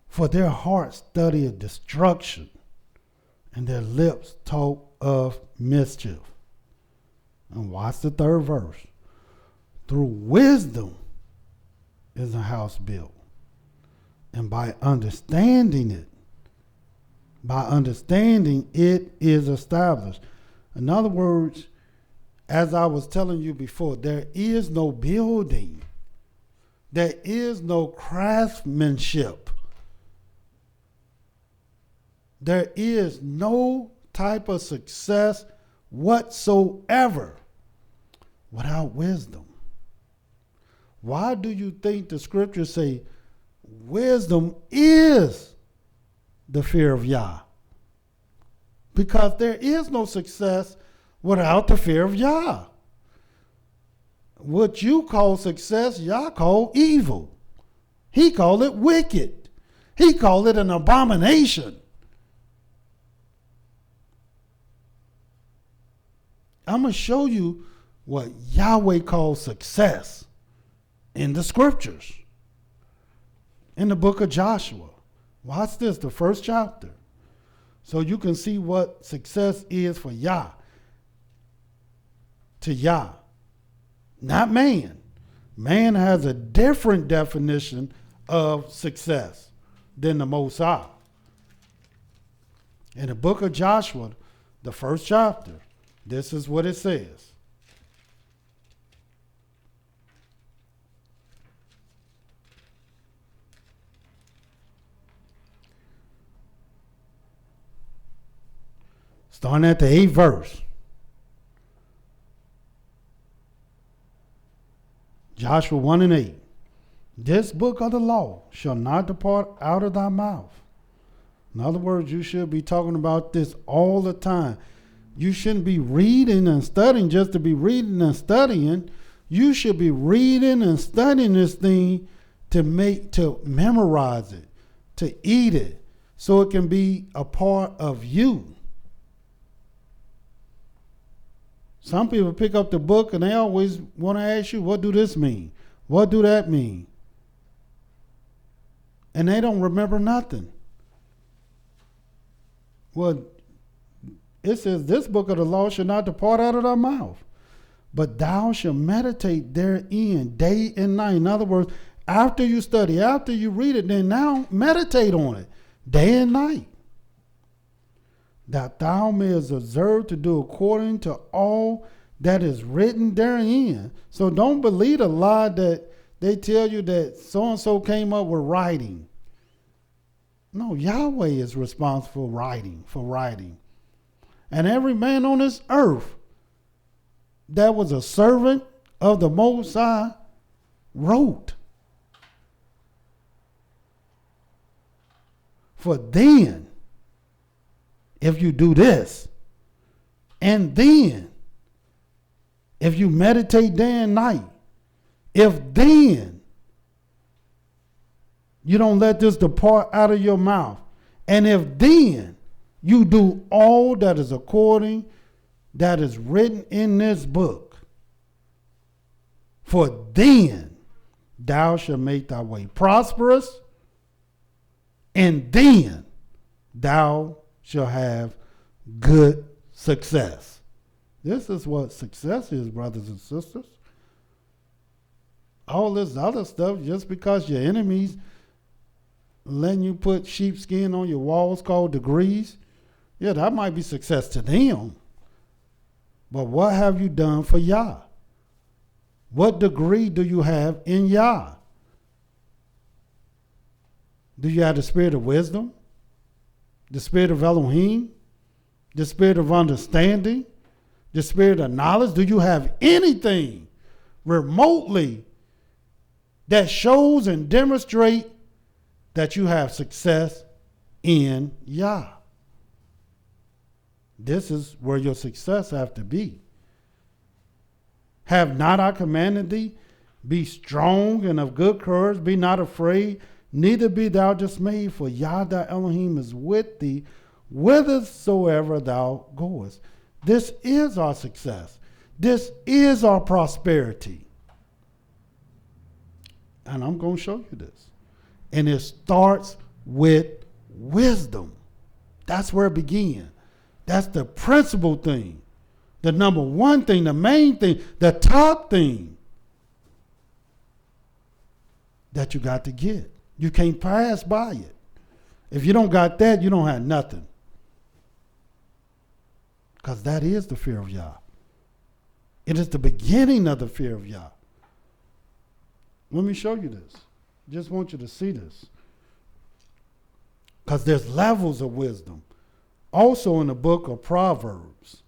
for their hearts studieth destruction, and their lips talk of mischief. And watch the third verse. Through wisdom is a house built, and by understanding it is established. In other words, as I was telling you before, there is no building. There is no craftsmanship. There is no type of success whatsoever without wisdom. Why do you think the scriptures say wisdom is the fear of Yah? Because there is no success without the fear of Yah. What you call success, Yah called evil. He called it wicked. He called it an abomination. I'm going to show you what Yahweh calls success in the scriptures. In the book of Joshua. Watch this, the first chapter. So you can see what success is for Yah. To Yah. not man. Man has a different definition of success than the Most High. In the book of Joshua, the first chapter, this is what it says. Starting at the 8th verse. Joshua 1 and 8. This book of the law shall not depart out of thy mouth. In other words, you should be talking about this all the time. You shouldn't be reading and studying just to be reading and studying. You should be reading and studying this thing to memorize it, to eat it, so it can be a part of you. Some people pick up the book and they always want to ask you, what do this mean? What do that mean? And they don't remember nothing. Well, it says, this book of the law shall not depart out of thy mouth, but thou shalt meditate therein day and night. In other words, after you study, after you read it, then now meditate on it day and night, that thou mayest observe to do according to all that is written therein. So don't believe the lie that they tell you that so-and-so came up with writing. No, Yahweh is responsible for writing. And every man on this earth that was a servant of the Most High wrote. For then, if you do this, and then, if you meditate day and night, if then you don't let this depart out of your mouth, and if then you do all that is according, that is written in this book, for then thou shalt make thy way prosperous, and then thou shall have good success. This is what success is, brothers and sisters. All this other stuff, just because your enemies letting you put sheepskin on your walls called degrees, yeah, that might be success to them. But what have you done for Yah? What degree do you have in Yah? Do you have the spirit of wisdom? The spirit of Elohim? The spirit of understanding? The spirit of knowledge? Do you have anything remotely that shows and demonstrates that you have success in Yah? This is where your success have to be. Have not I commanded thee? Be strong and of good courage. Be not afraid. Neither be thou dismayed, for Yah thy Elohim is with thee, whithersoever thou goest. This is our success. This is our prosperity. And I'm going to show you this. And it starts with wisdom. That's where it began. That's the principal thing. The number one thing, the main thing, the top thing that you got to get. You can't pass by it. If you don't got that, you don't have nothing. Because that is the fear of Yah. It is the beginning of the fear of Yah. Let me show you this. Just want you to see this. Because there's levels of wisdom. Also in the book of Proverbs.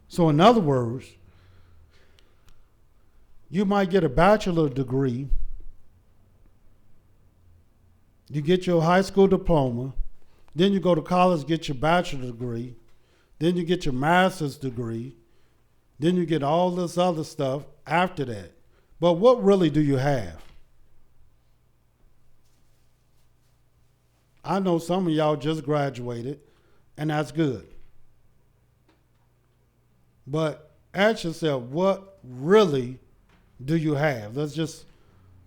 So in other words, you might get a bachelor degree. You get your high school diploma. Then you go to college, get your bachelor degree. Then you get your master's degree. Then you get all this other stuff after that. But what really do you have? I know some of y'all just graduated, and that's good. But ask yourself, what really do you have? Let's just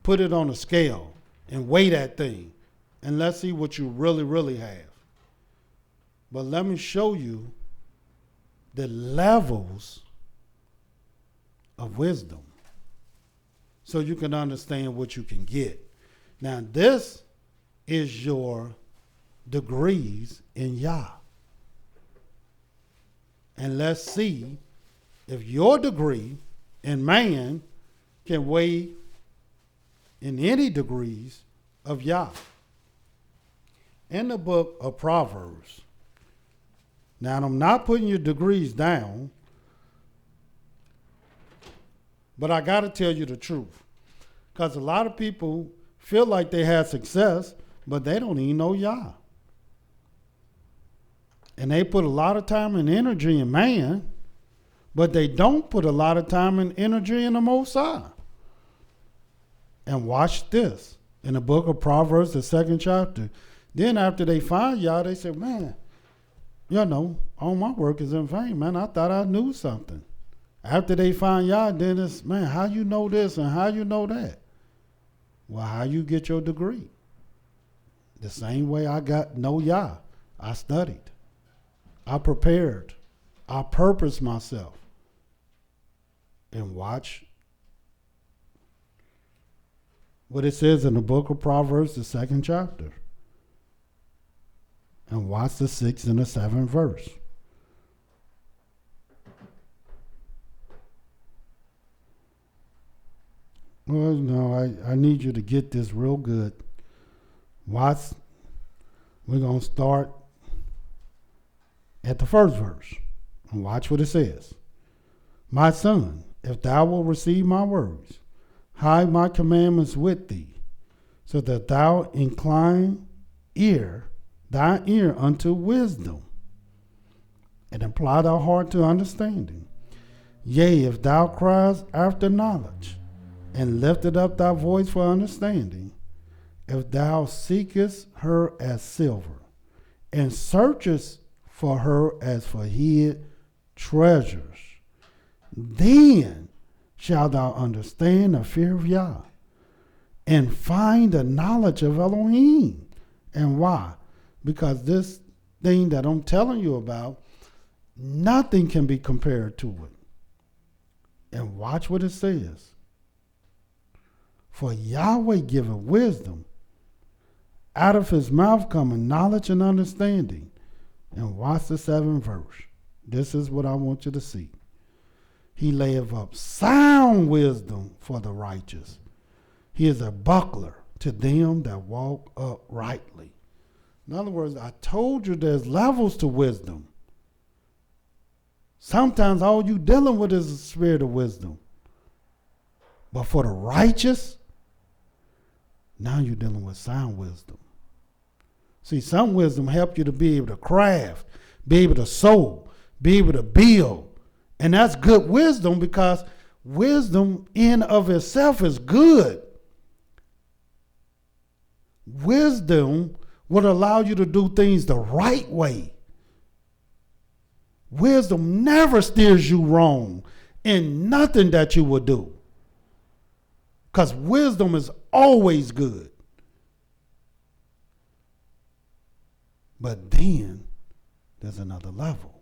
put it on a scale and weigh that thing, and let's see what you really, really have. But let me show you the levels of wisdom so you can understand what you can get. Now, this is your degrees in Yah. And let's see if your degree in man can weigh in any degrees of Yah. In the book of Proverbs, now I'm not putting your degrees down, but I got to tell you the truth. Because a lot of people feel like they had success, but they don't even know Yah. And they put a lot of time and energy in man, but they don't put a lot of time and energy in the Most High. And watch this. In the book of Proverbs, the 2nd chapter. Then after they find Yah, they say, man, all my work is in vain, man. I thought I knew something. After they find Yah, then it's, man, how you know this and how you know that? Well, how you get your degree? The same way I know Yah. I studied. I prepared. I purposed myself. And watch what it says in the book of Proverbs, the 2nd chapter. And watch the 6th and the 7th verse. Well, no, I need you to get this real good. Watch. We're going to start at the 1st verse. And watch what it says. My son, if thou wilt receive my words, hide my commandments with thee, so that thou incline thy ear unto wisdom, and apply thy heart to understanding. Yea, if thou criest after knowledge, and liftest up thy voice for understanding, if thou seekest her as silver, and searchest for her as for hid treasures, then shalt thou understand the fear of Yah, and find the knowledge of Elohim. And why? Because this thing that I'm telling you about, nothing can be compared to it. And watch what it says. For Yahweh giveth wisdom. Out of his mouth cometh knowledge and understanding. And watch the 7th verse. This is what I want you to see. He layeth up sound wisdom for the righteous. He is a buckler to them that walk uprightly. In other words, I told you there's levels to wisdom. Sometimes all you dealing with is the spirit of wisdom. But for the righteous, now you're dealing with sound wisdom. See, some wisdom help you to be able to craft, be able to sow, be able to build. And that's good wisdom, because wisdom in of itself is good. Wisdom would allow you to do things the right way. Wisdom never steers you wrong in nothing that you will do, because wisdom is always good. But then there's another level,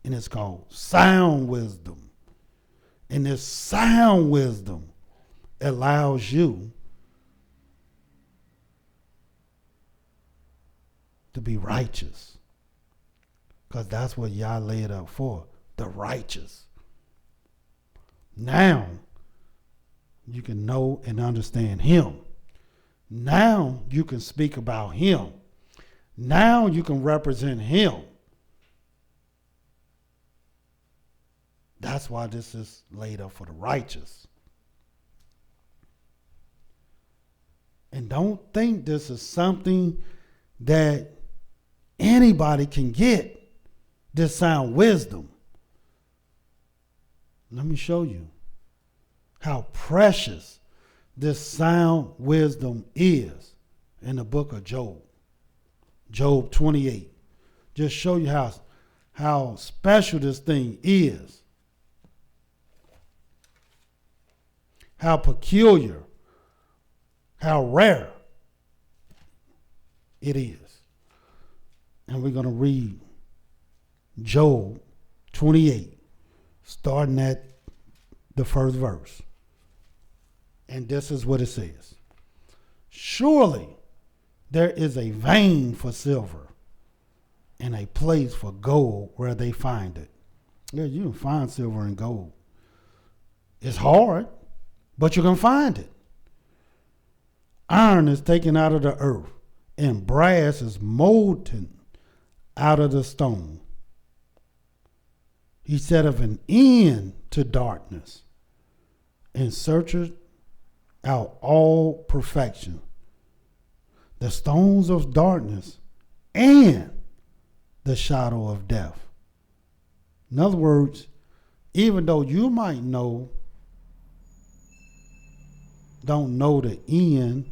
and it's called sound wisdom. And this sound wisdom allows you to be righteous, because that's what Yah laid up for, the righteous. Now you can know and understand him. Now you can speak about him. Now you can represent him. That's why this is laid up for the righteous. And don't think this is something that anybody can get, this sound wisdom. Let me show you how precious this sound wisdom is in the book of Job. Job 28. Just show you how special this thing is. How peculiar, how rare it is. And we're going to read Job 28. starting at the first verse. And this is what it says. Surely there is a vein for silver and a place for gold where they find it. Yeah, you can find silver and gold. It's hard, but you can find it. Iron is taken out of the earth, and brass is molten out of the stone. He set of an end to darkness and searcheth out all perfection. The stones of darkness and the shadow of death. In other words, even though you might don't know the end,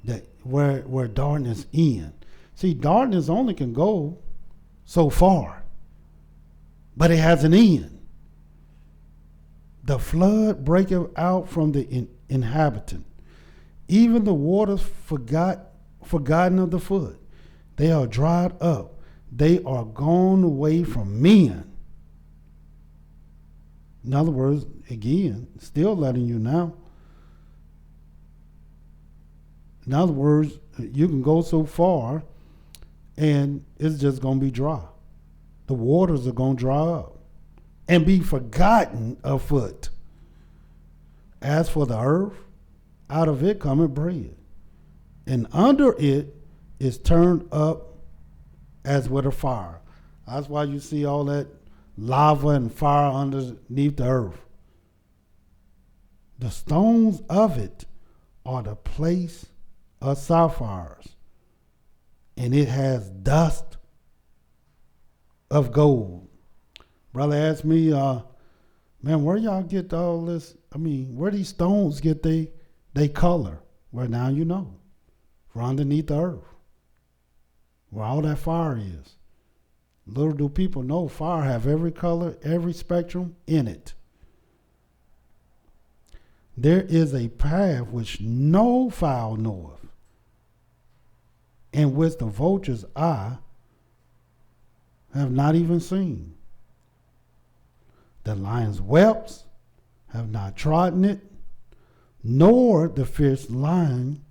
that where darkness ends. See, darkness only can go so far, but it has an end. The flood breaketh out from the inhabitant, even the waters forgotten of the foot. They are dried up. They are gone away from men. In other words, again, still letting you know. In other words, you can go so far and it's just going to be dry. The waters are going to dry up and be forgotten afoot. As for the earth, out of it cometh bread, and under it is turned up as with a fire. That's why you see all that lava and fire underneath the earth. The stones of it are the place of sapphires, and it has dust of gold. Brother asked me, man, where y'all get all this? I mean, where these stones get they color? Well, now you know. From underneath the earth, where all that fire is. Little do people know fire have every color, every spectrum in it. There is a path which no fowl knoweth, and which the vulture's eye have not even seen. The lion's whelps have not trodden it, nor the fierce lion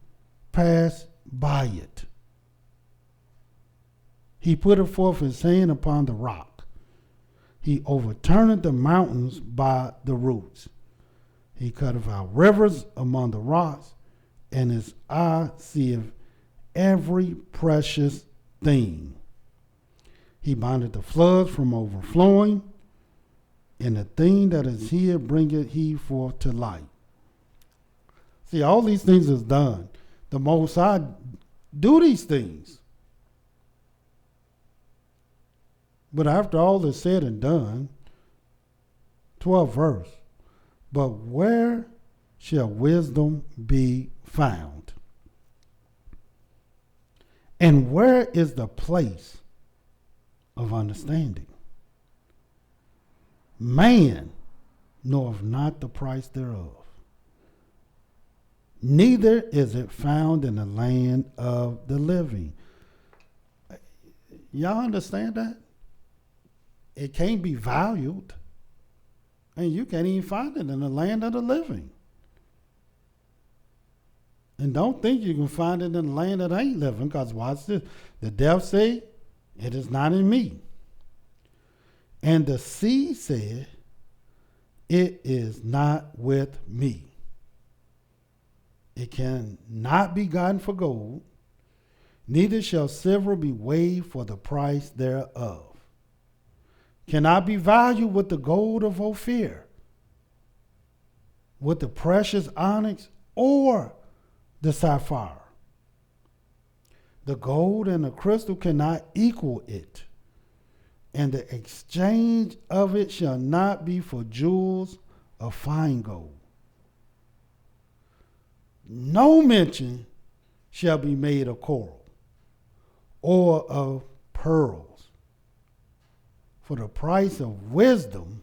passed by it. He putteth forth his hand upon the rock. He overturneth the mountains by the roots. He cutteth out rivers among the rocks, and his eye seeth every precious thing. He bindeth the floods from overflowing, and the thing that is hid bringeth he forth to light. See, all these things is done. The Most High do these things. But after all is said and done, 12th verse, but where shall wisdom be found? And where is the place of understanding? Man knoweth not the price thereof, neither is it found in the land of the living. Y'all understand that? It can't be valued, and you can't even find it in the land of the living. And don't think you can find it in the land that ain't living, because watch this. The deaf say, it is not in me. And the sea said, it is not with me. It cannot be gotten for gold, neither shall silver be weighed for the price thereof. Cannot be valued with the gold of Ophir, with the precious onyx, or the sapphire. The gold and the crystal cannot equal it, and the exchange of it shall not be for jewels of fine gold. No mention shall be made of coral or of pearls, for the price of wisdom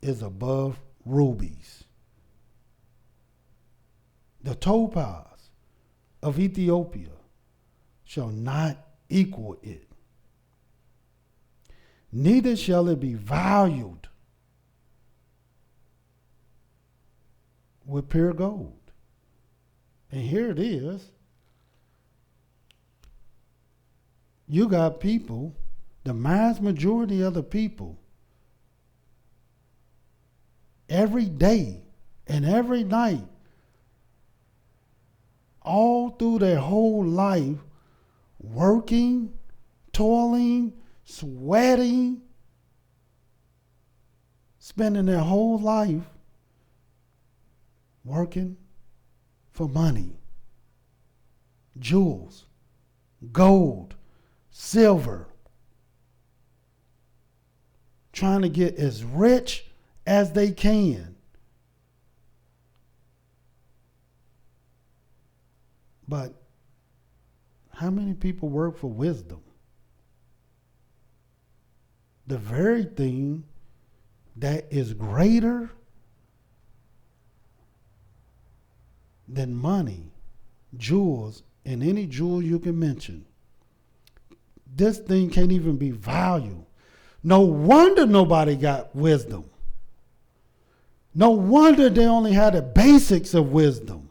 is above rubies. The topaz of Ethiopia shall not equal it, neither shall it be valued with pure gold. And here it is. You got people, the mass majority of the people, every day and every night, all through their whole life, working, toiling, sweating, spending their whole life working for money, jewels, gold, silver, trying to get as rich as they can. But how many people work for wisdom? The very thing that is greater than money, jewels, and any jewel you can mention. This thing can't even be valued. No wonder nobody got wisdom. No wonder they only had the basics of wisdom.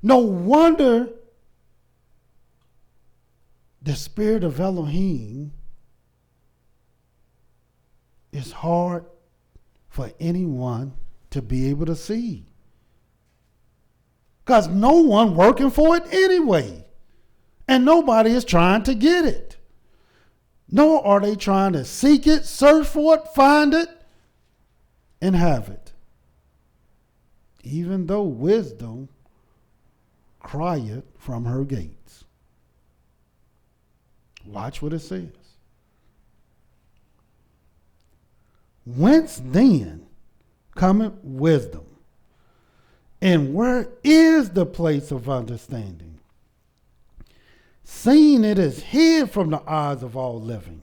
No wonder the spirit of Elohim is hard for anyone to be able to see. Because no one working for it anyway. And nobody is trying to get it. Nor are they trying to seek it, search for it, find it, and have it. Even though wisdom crieth from her gates. Watch what it says. Whence then cometh wisdom? And where is the place of understanding? Seeing it is hid from the eyes of all living,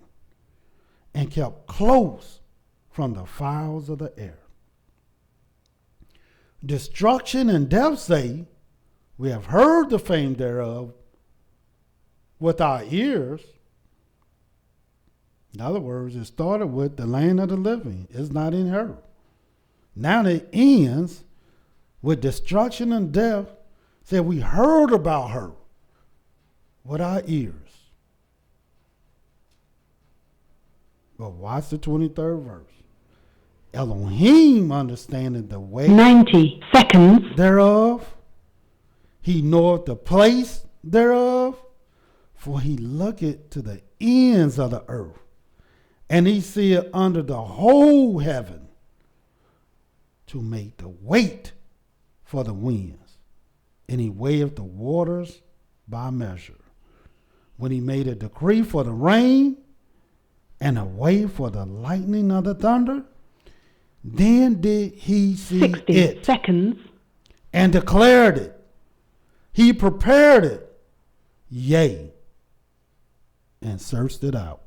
and kept close from the fowls of the air. Destruction and death say, we have heard the fame thereof with our ears. In other words, it started with the land of the living. It's not in her. Now it ends with destruction and death. Said we heard about her with our ears. But watch the 23rd verse. Elohim understanding the way 90 seconds thereof. He knoweth the place thereof. For he looketh to the ends of the earth. And he seeth under the whole heaven to make the weight for the winds. And he weigheth the waters by measure. When he made a decree for the rain and a way for the lightning of the thunder, then did he see 60 it seconds and declared it. He prepared it, yea, and searched it out.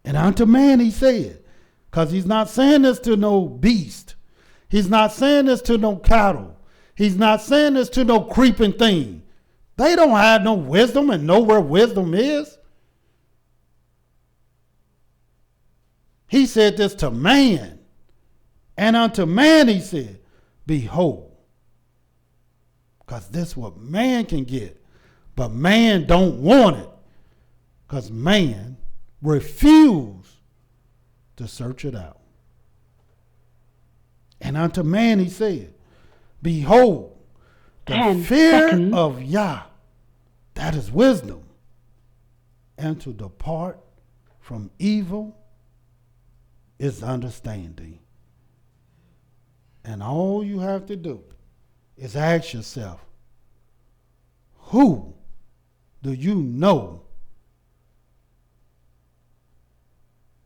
And unto man he said, because he's not saying this to no beast. He's not saying this to no cattle. He's not saying this to no creeping thing. They don't have no wisdom and know where wisdom is. He said this to man. And unto man he said, behold. Because this is what man can get. But man don't want it. Because man refused to search it out. And unto man he said, behold, the 10 fear seconds. of Yah, that is wisdom, and to depart from evil is understanding. And all you have to do is ask yourself, who do you know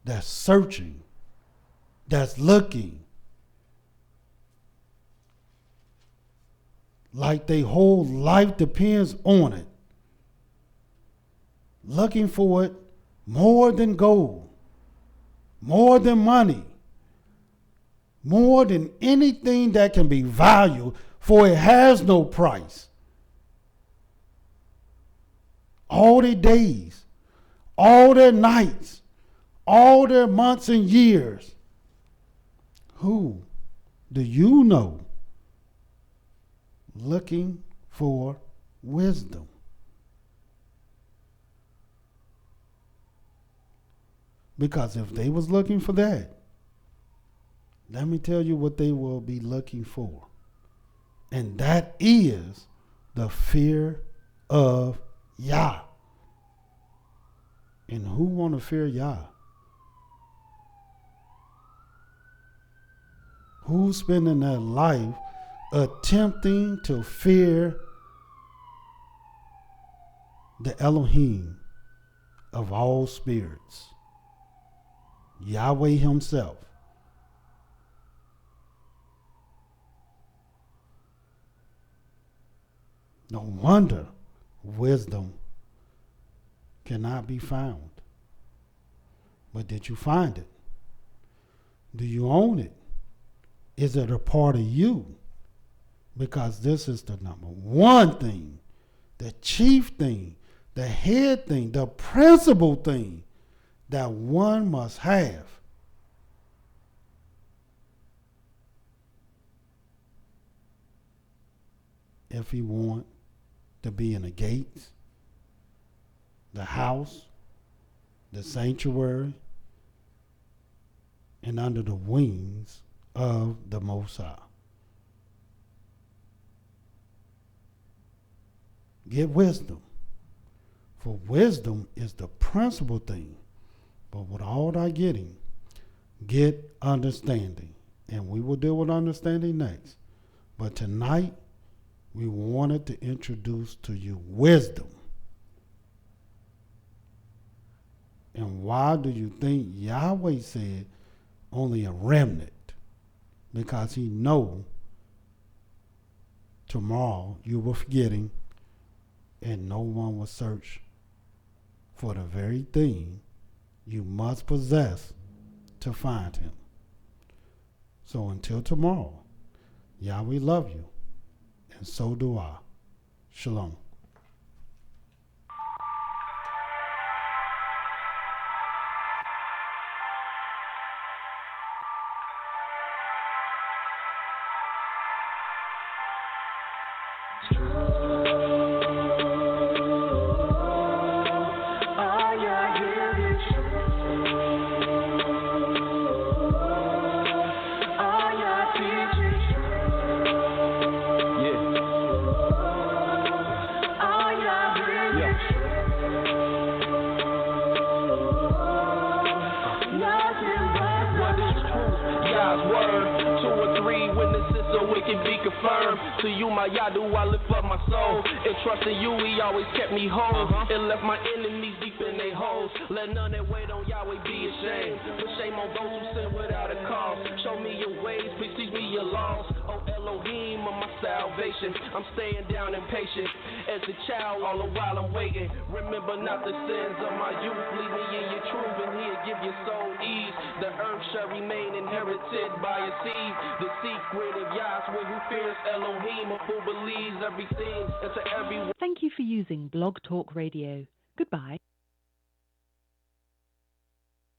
that's searching, that's looking, like their whole life depends on it, looking for it more than gold, more than money, more than anything that can be valued, for it has no price. All their days, all their nights, all their months and years, who do you know looking for wisdom? Because if they was looking for that, let me tell you what they will be looking for. And that is the fear of Yah. And who want to fear Yah? Who's spending their life attempting to fear the Elohim of all spirits, Yahweh himself? No wonder wisdom cannot be found. But did you find it? Do you own it? Is it a part of you? Because this is the number one thing, the chief thing, the head thing, the principal thing that one must have. If he want to be in the gates, the house, the sanctuary, and under the wings of the Most High. Get wisdom. For wisdom is the principal thing. But with all thy getting, get understanding. And we will deal with understanding next. But tonight, we wanted to introduce to you wisdom. And why do you think Yahweh said only a remnant? Because he know tomorrow you were forgetting and no one will search for the very thing you must possess to find him. So until tomorrow, Yahweh love you, and so do I. Shalom. To you, my Yah, do I lift up my soul. And trust in you, he always kept me whole. And left my enemies deep in their holes. Let none that wait on Yahweh be ashamed. Put shame on those who sin without a cause. Show me your ways, please teach me your laws. Oh Elohim of my salvation, I'm staying down and patient. As a child, all the while I'm waiting. Remember not the sins of my youth. Lead me in your truth, and he'll give your soul ease. The earth shall remain inherited by a seed. The secret of Yahweh who fears Elohim, who believes everything, and to everyone. Thank you for using Blog Talk Radio. Goodbye.